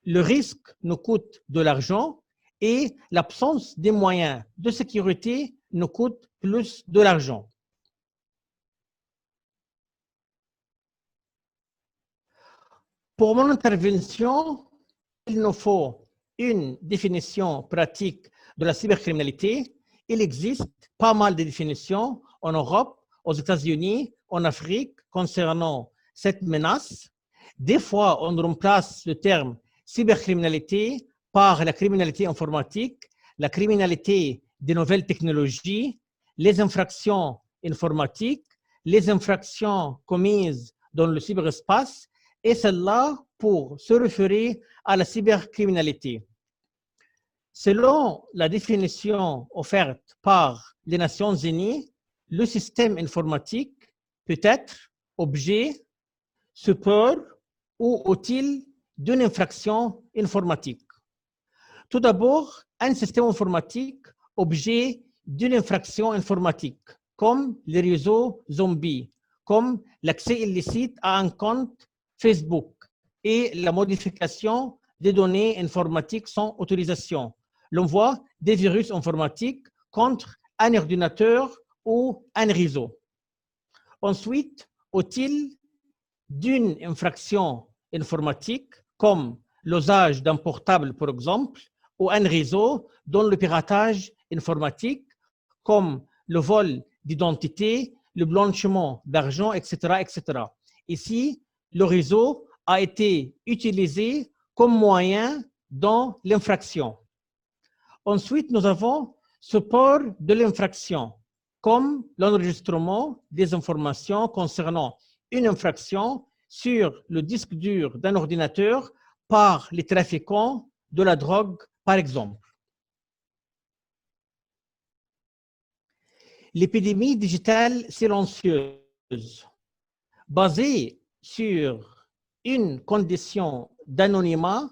le risque nous coûte de l'argent et l'absence des moyens de sécurité nous coûte plus de l'argent. Pour mon intervention, il nous faut une définition pratique de la cybercriminalité. Il existe pas mal de définitions en Europe, aux États-Unis, en Afrique, concernant cette menace. Des fois, on remplace le terme cybercriminalité par la criminalité informatique, la criminalité des nouvelles technologies, les infractions informatiques, les infractions commises dans le cyberespace, et celle-là pour se référer à la cybercriminalité. Selon la définition offerte par les Nations Unies, le système informatique peut être objet, support ou outil d'une infraction informatique. Tout d'abord, un système informatique objet d'une infraction informatique, comme les réseaux zombies, comme l'accès illicite à un compte Facebook et la modification des données informatiques sans autorisation, l'envoi des virus informatiques contre un ordinateur ou un réseau. Ensuite, outil d'une infraction informatique comme l'usage d'un portable, par exemple, ou un réseau dans le piratage informatique, comme le vol d'identité, le blanchiment d'argent, etc., etc. Ici, le réseau a été utilisé comme moyen dans l'infraction. Ensuite, nous avons support de l'infraction, comme l'enregistrement des informations concernant une infraction sur le disque dur d'un ordinateur par les trafiquants de la drogue, par exemple. L'épidémie digitale silencieuse, basée sur une condition d'anonymat,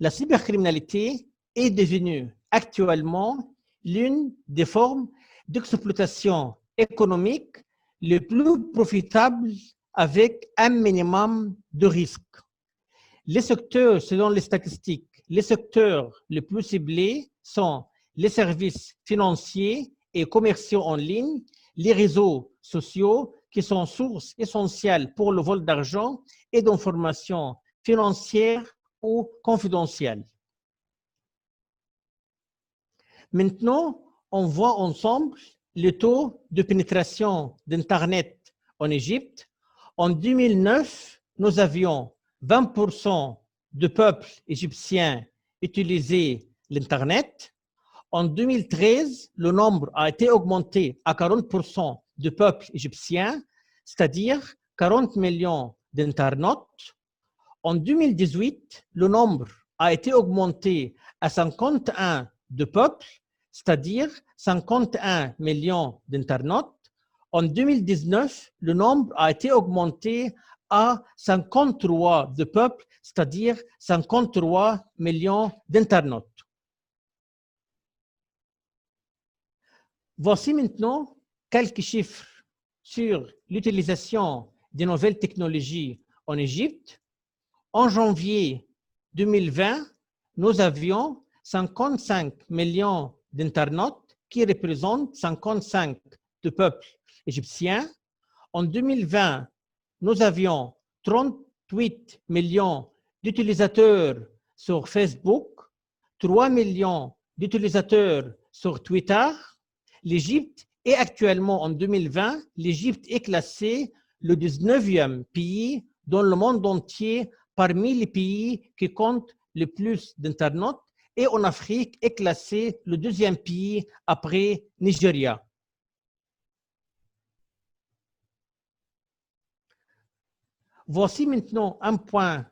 la cybercriminalité est devenue actuellement l'une des formes d'exploitation économique les plus profitables avec un minimum de risque. Les secteurs, selon les statistiques, les secteurs les plus ciblés sont les services financiers et commerciaux en ligne, les réseaux sociaux, qui sont sources essentielles pour le vol d'argent et d'informations financières ou confidentielles. Maintenant, on voit ensemble le taux de pénétration d'Internet en Égypte. En 2009, nous avions 20% de peuple égyptien utiliser l'Internet. En 2013, le nombre a été augmenté à 40% de peuple égyptien, c'est-à-dire 40 millions d'internautes. En 2018, le nombre a été augmenté à 51 de peuple, c'est-à-dire 51 millions d'internautes. En 2019, le nombre a été augmenté à 53 de peuple, c'est-à-dire 53 millions d'internautes. Voici maintenant quelques chiffres sur l'utilisation des nouvelles technologies en Égypte. En janvier 2020, nous avions 55 millions d'internautes qui représentent 55 de peuple égyptien. En 2020, nous avions 38 millions d'utilisateurs sur Facebook, 3 millions d'utilisateurs sur Twitter. L'Égypte est actuellement, en 2020, l'Égypte est classée le 19e pays dans le monde entier parmi les pays qui comptent le plus d'internautes, et en Afrique est classé le 2e pays après Nigeria. Voici maintenant un point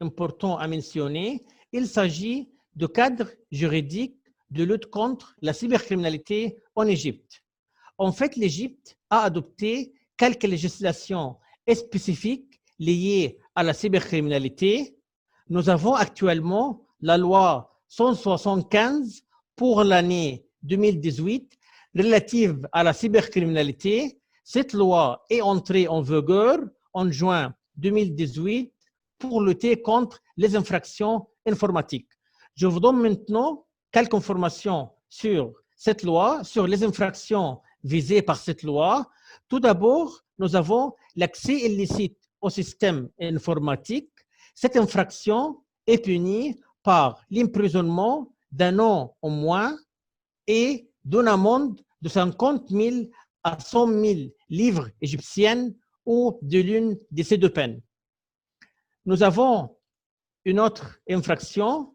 important à mentionner. Il s'agit du cadre juridique de lutte contre la cybercriminalité en Égypte. En fait, l'Égypte a adopté quelques législations spécifiques liées à la cybercriminalité. Nous avons actuellement la loi 175 pour l'année 2018 relative à la cybercriminalité. Cette loi est entrée en vigueur en juin 2018 pour lutter contre les infractions informatiques. Je vous donne maintenant quelques informations sur cette loi, sur les infractions visées par cette loi. Tout d'abord, nous avons l'accès illicite au système informatique. Cette infraction est punie par l'emprisonnement d'un an au moins et d'une amende de 50 000 à 100 000 livres égyptiennes ou de l'une de ces deux peines. Nous avons une autre infraction,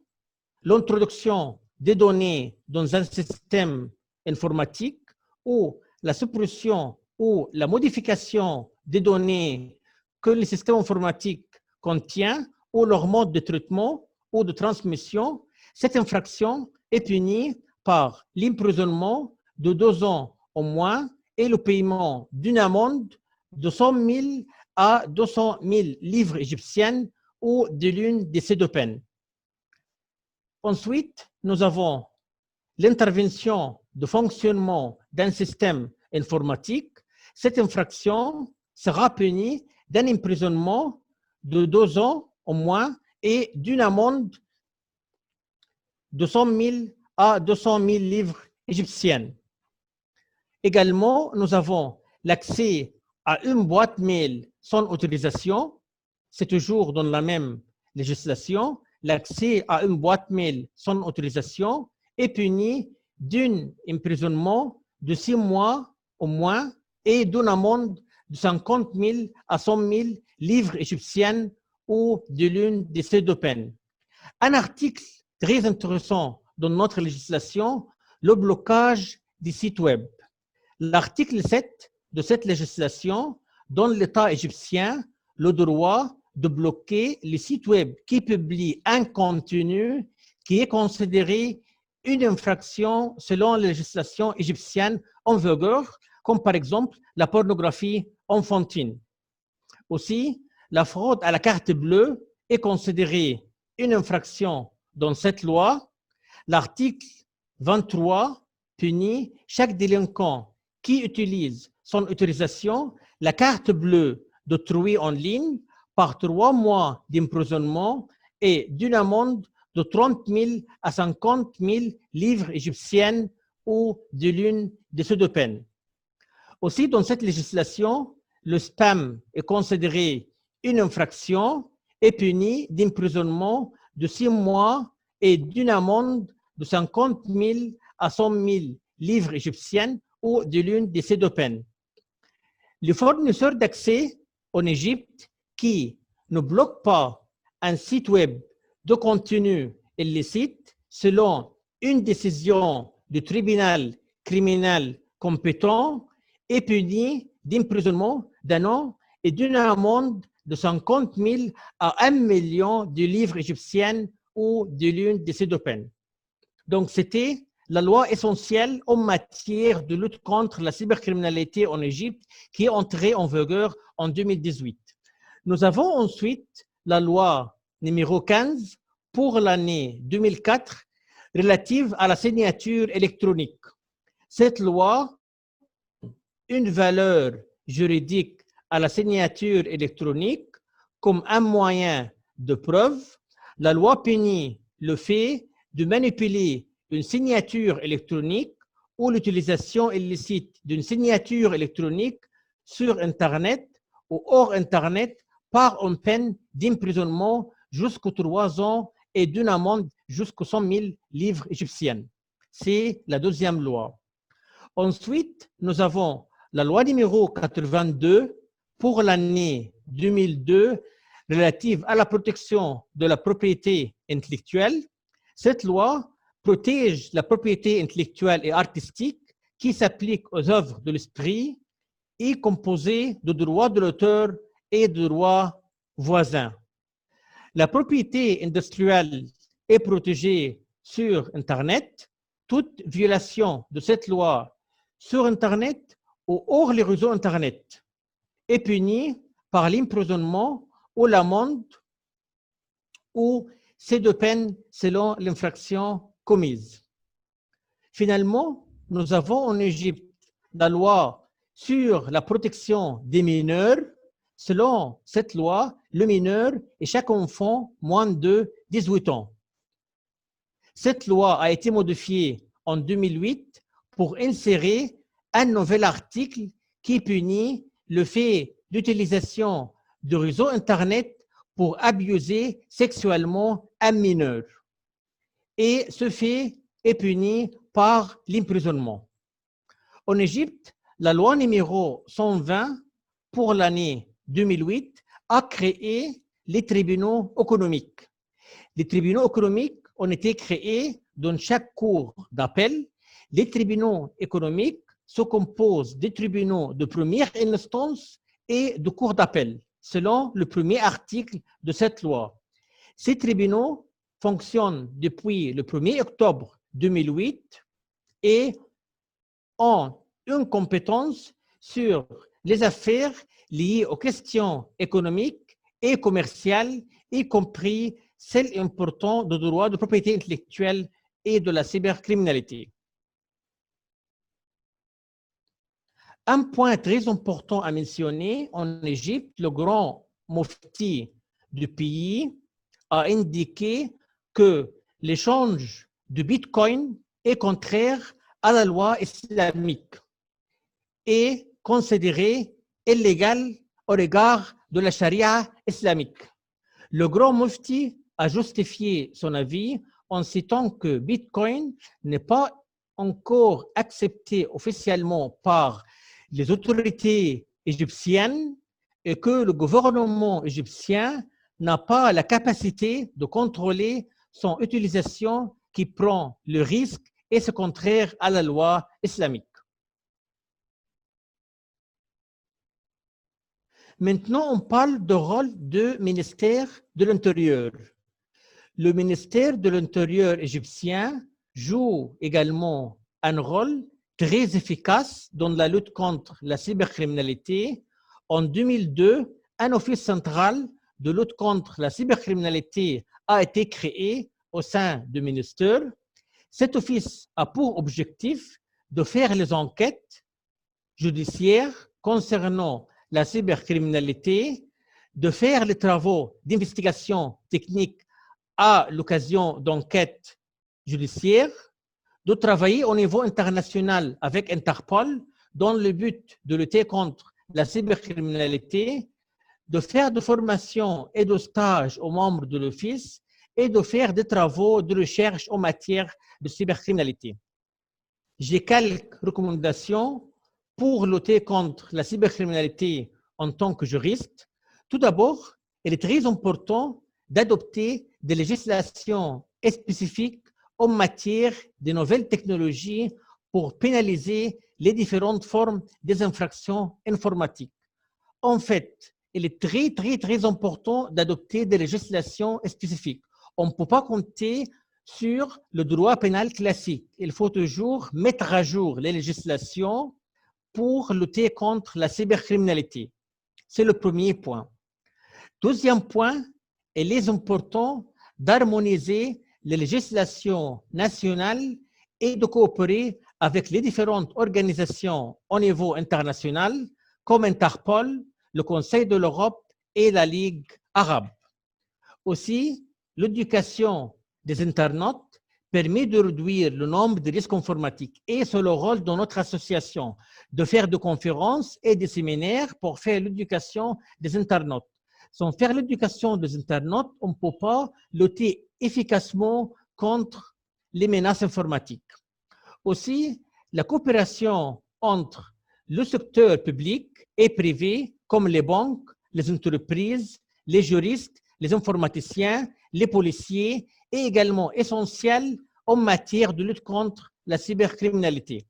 l'introduction des données dans un système informatique ou la suppression ou la modification des données que le système informatique contient ou leur mode de traitement ou de transmission. Cette infraction est punie par l'emprisonnement de 2 ans au moins et le paiement d'une amende de 100 000 à 200 000 livres égyptiennes ou de l'une de ces deux peines. Ensuite, nous avons l'intervention de fonctionnement d'un système informatique. Cette infraction sera punie d'un emprisonnement de 2 ans au moins et d'une amende de 100 000 à 200 000 livres égyptiennes. Également, nous avons l'accès à une boîte mail sans autorisation. C'est toujours dans la même législation. L'accès à une boîte mail sans autorisation est puni d'un emprisonnement de 6 mois au moins et d'une amende de 50 000 à 100 000 livres égyptiennes ou de l'une de ces deux peines. Un article très intéressant dans notre législation, le blocage des sites web. L'article 7 de cette législation donne l'État égyptien le droit de bloquer les sites web qui publient un contenu qui est considéré une infraction selon la législation égyptienne en vigueur, comme par exemple la pornographie enfantine. Aussi, la fraude à la carte bleue est considérée une infraction dans cette loi. L'article 23 punit chaque délinquant qui utilise sans autorisation la carte bleue d'autrui en ligne par 3 mois d'emprisonnement et d'une amende de 30 000 à 50 000 livres égyptiennes ou de l'une de ces deux peines. Aussi, dans cette législation, le spam est considéré une infraction et puni d'emprisonnement de 6 mois et d'une amende de 50 000 à 100 000 livres égyptiennes ou de l'une de ces deux peines. Les fournisseurs d'accès en Égypte qui ne bloquent pas un site web de contenu illicite selon une décision du tribunal criminel compétent est puni d'emprisonnement d'un an et d'une amende de 50 000 à 1 million de livres égyptiennes ou de l'une de ces deux peines. Donc, c'était la loi essentielle en matière de lutte contre la cybercriminalité en Égypte qui est entrée en vigueur en 2018. Nous avons ensuite la loi numéro 15 pour l'année 2004 relative à la signature électronique. Cette loi, une valeur juridique à la signature électronique comme un moyen de preuve, la loi punit le fait de manipuler une signature électronique ou l'utilisation illicite d'une signature électronique sur Internet ou hors Internet par une peine d'emprisonnement jusqu'aux 3 ans et d'une amende jusqu'aux 100 000 livres égyptiennes. C'est la deuxième loi. Ensuite, nous avons la loi numéro 82 pour l'année 2002 relative à la protection de la propriété intellectuelle. Cette loi protège la propriété intellectuelle et artistique qui s'applique aux œuvres de l'esprit et composée de droits de l'auteur et de droits voisins. La propriété industrielle est protégée sur Internet. Toute violation de cette loi sur Internet ou hors les réseaux Internet est punie par l'emprisonnement ou l'amende ou ces deux peines selon l'infraction commise. Finalement, nous avons en Égypte la loi sur la protection des mineurs. Selon cette loi, le mineur est chaque enfant moins de 18 ans. Cette loi a été modifiée en 2008 pour insérer un nouvel article qui punit le fait d'utilisation du réseau Internet pour abuser sexuellement un mineur. Et ce fait est puni par l'emprisonnement. En Égypte, la loi numéro 120 pour l'année 2008 a créé les tribunaux économiques. Les tribunaux économiques ont été créés dans chaque cour d'appel. Les tribunaux économiques se composent des tribunaux de première instance et de cour d'appel, selon le premier article de cette loi. Ces tribunaux fonctionnent depuis le 1er octobre 2008 et ont une compétence sur les affaires liées aux questions économiques et commerciales, y compris celles importantes de droits de propriété intellectuelle et de la cybercriminalité. Un point très important à mentionner, en Égypte, le grand mufti du pays a indiqué que l'échange de Bitcoin est contraire à la loi islamique et considéré illégal au regard de la charia islamique. Le grand mufti a justifié son avis en citant que Bitcoin n'est pas encore accepté officiellement par les autorités égyptiennes et que le gouvernement égyptien n'a pas la capacité de contrôler son utilisation qui prend le risque et c'est contraire à la loi islamique. Maintenant, on parle du rôle du ministère de l'Intérieur. Le ministère de l'Intérieur égyptien joue également un rôle très efficace dans la lutte contre la cybercriminalité. En 2002, un office central de lutte contre la cybercriminalité a été créé au sein du ministère. Cet office a pour objectif de faire les enquêtes judiciaires concernant la cybercriminalité, de faire les travaux d'investigation technique à l'occasion d'enquêtes judiciaires, de travailler au niveau international avec Interpol dans le but de lutter contre la cybercriminalité, de faire de formation et de stage aux membres de l'Office et de faire des travaux de recherche en matière de cybercriminalité. J'ai quelques recommandations pour lutter contre la cybercriminalité en tant que juriste. Tout d'abord, il est très important d'adopter des législations spécifiques en matière de nouvelles technologies pour pénaliser les différentes formes des infractions informatiques. En fait, il est très important d'adopter des législations spécifiques. On ne peut pas compter sur le droit pénal classique. Il faut toujours mettre à jour les législations pour lutter contre la cybercriminalité. C'est le premier point. Deuxième point, il est important d'harmoniser les législations nationales et de coopérer avec les différentes organisations au niveau international, comme Interpol, le Conseil de l'Europe et la Ligue arabe. Aussi, l'éducation des internautes permet de réduire le nombre de risques informatiques et c'est le rôle de notre association de faire des conférences et des séminaires pour faire l'éducation des internautes. Sans faire l'éducation des internautes, on ne peut pas lutter efficacement contre les menaces informatiques. Aussi, la coopération entre le secteur public et privé, comme les banques, les entreprises, les juristes, les informaticiens, les policiers, est également essentielle en matière de lutte contre la cybercriminalité.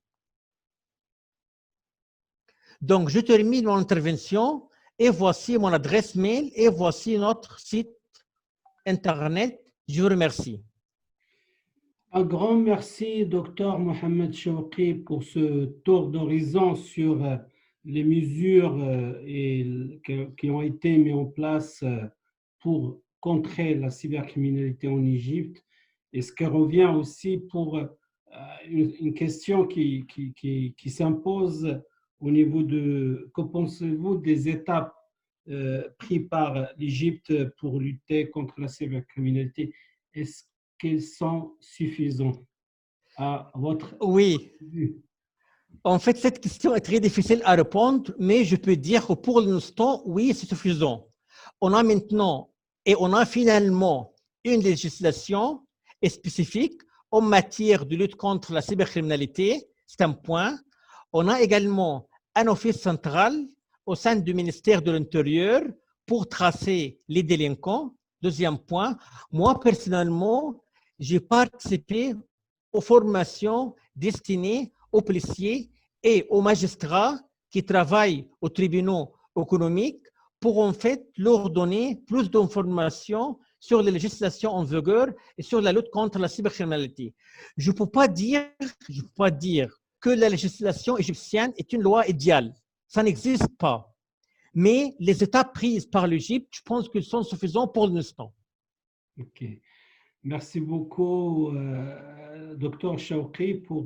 Donc, je termine mon intervention et voici mon adresse mail et voici notre site Internet. Je vous remercie. Un grand merci, Dr Mohamed Chouki, pour ce tour d'horizon sur les mesures qui ont été mises en place pour contrer la cybercriminalité en Égypte. Et ce qui revient aussi pour une question qui s'impose au niveau de, que pensez-vous des étapes prises par l'Égypte pour lutter contre la cybercriminalité? Est-ce qu'elles sont suffisantes à votre Oui. vue? En fait, cette question est très difficile à répondre, mais je peux dire que pour l'instant, oui, c'est suffisant. On a maintenant et on a finalement une législation spécifique en matière de lutte contre la cybercriminalité, c'est un point. On a également un office central au sein du ministère de l'Intérieur pour tracer les délinquants, deuxième point. Moi, personnellement, j'ai participé aux formations destinées aux policiers et aux magistrats qui travaillent aux tribunaux économiques pour en fait leur donner plus d'informations sur les législations en vigueur et sur la lutte contre la cybercriminalité. Je ne peux pas dire que la législation égyptienne est une loi idéale. Ça n'existe pas. Mais les étapes prises par l'Égypte, je pense qu'elles sont suffisantes pour l'instant. Ok. Merci beaucoup, Dr Chouki, pour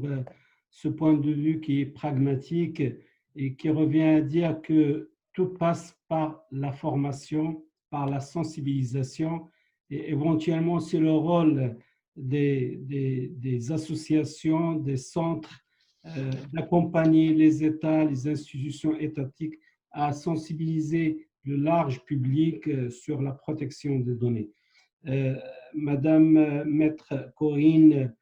ce point de vue qui est pragmatique et qui revient à dire que tout passe par la formation, par la sensibilisation et éventuellement c'est le rôle des associations, des centres, d'accompagner les États, les institutions étatiques à sensibiliser le large public sur la protection des données. Madame Maître Corinne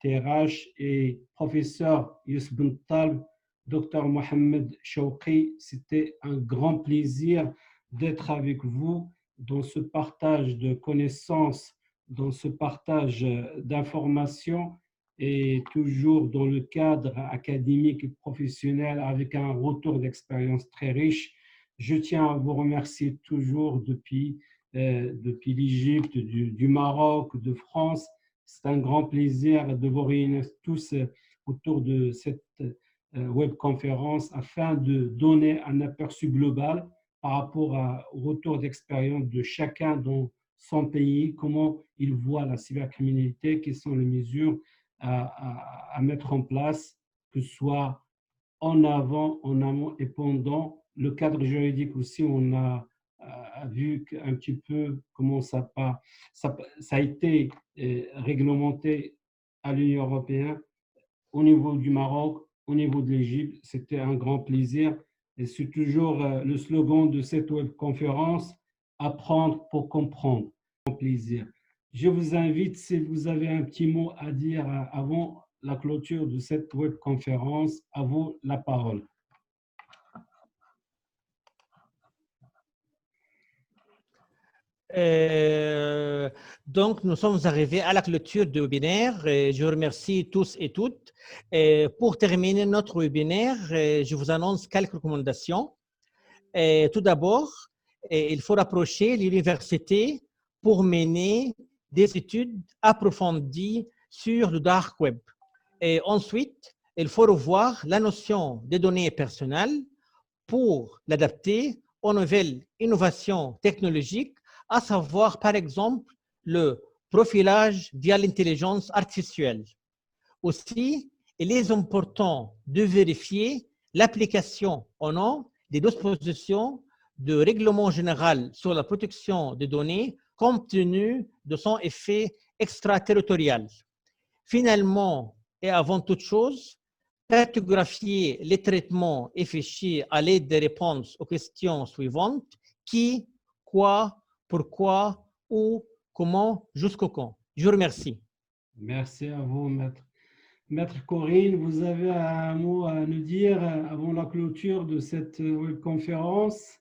Terrache et professeur Youssef Bentaleb, Dr Mohamed Chouki, c'était un grand plaisir d'être avec vous dans ce partage de connaissances, dans ce partage d'informations et toujours dans le cadre académique et professionnel avec un retour d'expérience très riche. Je tiens à vous remercier toujours depuis l'Égypte, du Maroc, de France. C'est un grand plaisir de vous réunir tous autour de cette webconférence afin de donner un aperçu global par rapport au retour d'expérience de chacun dans son pays, comment il voit la cybercriminalité, quelles sont les mesures à mettre en place, que ce soit en avant, en amont et pendant. Le cadre juridique aussi, on a vu un petit peu comment ça a été réglementé à l'Union européenne, au niveau du Maroc, au niveau de l'Égypte. C'était un grand plaisir et c'est toujours le slogan de cette webconférence, apprendre pour comprendre. Un plaisir. Je vous invite, si vous avez un petit mot à dire avant la clôture de cette webconférence, à vous la parole. Donc, nous sommes arrivés à la clôture du webinaire. Je vous remercie tous et toutes. Pour terminer notre webinaire, je vous annonce quelques recommandations. Tout d'abord, il faut rapprocher l'université pour mener des études approfondies sur le dark web. Et ensuite, il faut revoir la notion des données personnelles pour l'adapter aux nouvelles innovations technologiques, à savoir, par exemple, le profilage via l'intelligence artificielle. Aussi, il est important de vérifier l'application ou non des dispositions de règlement général sur la protection des données compte tenu de son effet extraterritorial. Finalement, et avant toute chose, cartographier les traitements et fichiers à l'aide des réponses aux questions suivantes: qui, quoi, pourquoi, où, comment, jusqu'au quand. Je vous remercie. Merci à vous, maître. Maître Corinne, vous avez un mot à nous dire avant la clôture de cette webconférence?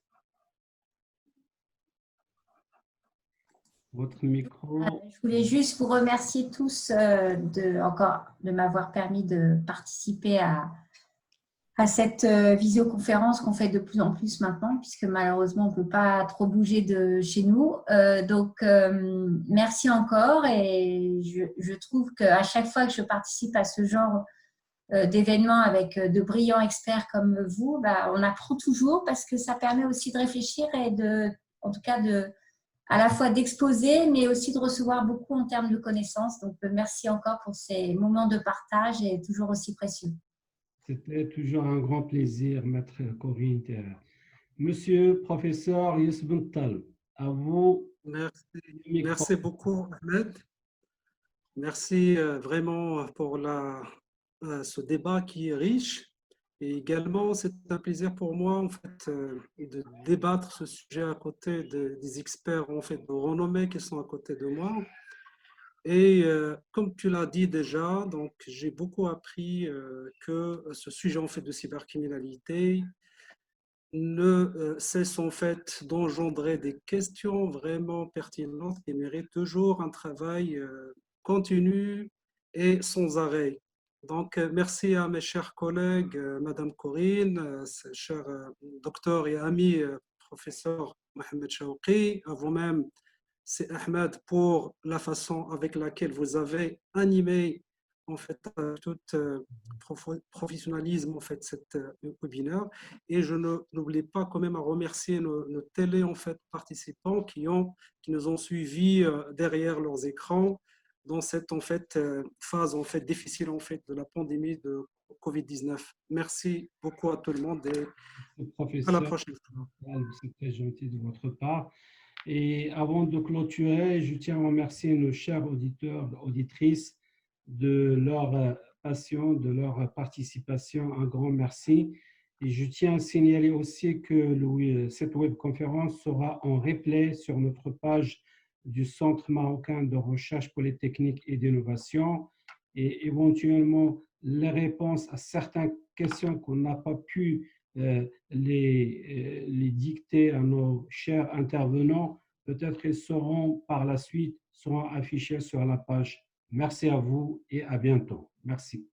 Votre micro. Je voulais juste vous remercier tous de m'avoir permis de participer à cette visioconférence qu'on fait de plus en plus maintenant, puisque malheureusement, on ne peut pas trop bouger de chez nous. Donc, merci encore. Et je trouve qu'à chaque fois que je participe à ce genre d'événements avec de brillants experts comme vous, on apprend toujours parce que ça permet aussi de réfléchir et en tout cas, à la fois d'exposer, mais aussi de recevoir beaucoup en termes de connaissances. Donc, merci encore pour ces moments de partage et toujours aussi précieux. C'était toujours un grand plaisir, maître Corinne Terrer. Monsieur professeur Youssef Bental, à vous. Merci beaucoup, Ahmed. Merci vraiment pour ce débat qui est riche. Et également, c'est un plaisir pour moi en fait, de débattre ce sujet à côté des experts en fait, de renommée qui sont à côté de moi. Et comme tu l'as dit déjà, donc j'ai beaucoup appris que ce sujet en fait de cybercriminalité ne cesse en fait d'engendrer des questions vraiment pertinentes qui méritent toujours un travail continu et sans arrêt. Donc merci à mes chers collègues, Madame Corinne, cher docteur et ami professeur Mohamed Chaouki, à vous-même, c'est Ahmed, pour la façon avec laquelle vous avez animé en fait tout professionnalisme en fait cette webinaire. Et je n'oublie pas quand même à remercier nos télé en fait participants qui nous ont suivis derrière leurs écrans dans cette en fait phase en fait difficile en fait de la pandémie de Covid-19. Merci beaucoup à tout le monde et à la prochaine fois. C'est très gentil de votre part. Et avant de clôturer, je tiens à remercier nos chers auditeurs, auditrices de leur passion, de leur participation. Un grand merci. Et je tiens à signaler aussi que cette webconférence sera en replay sur notre page du Centre marocain de recherche polytechnique et d'innovation. Et éventuellement, les réponses à certaines questions qu'on n'a pas pu les dicter à nos chers intervenants, peut-être ils seront par la suite affichés sur la page. Merci à vous et à bientôt. Merci.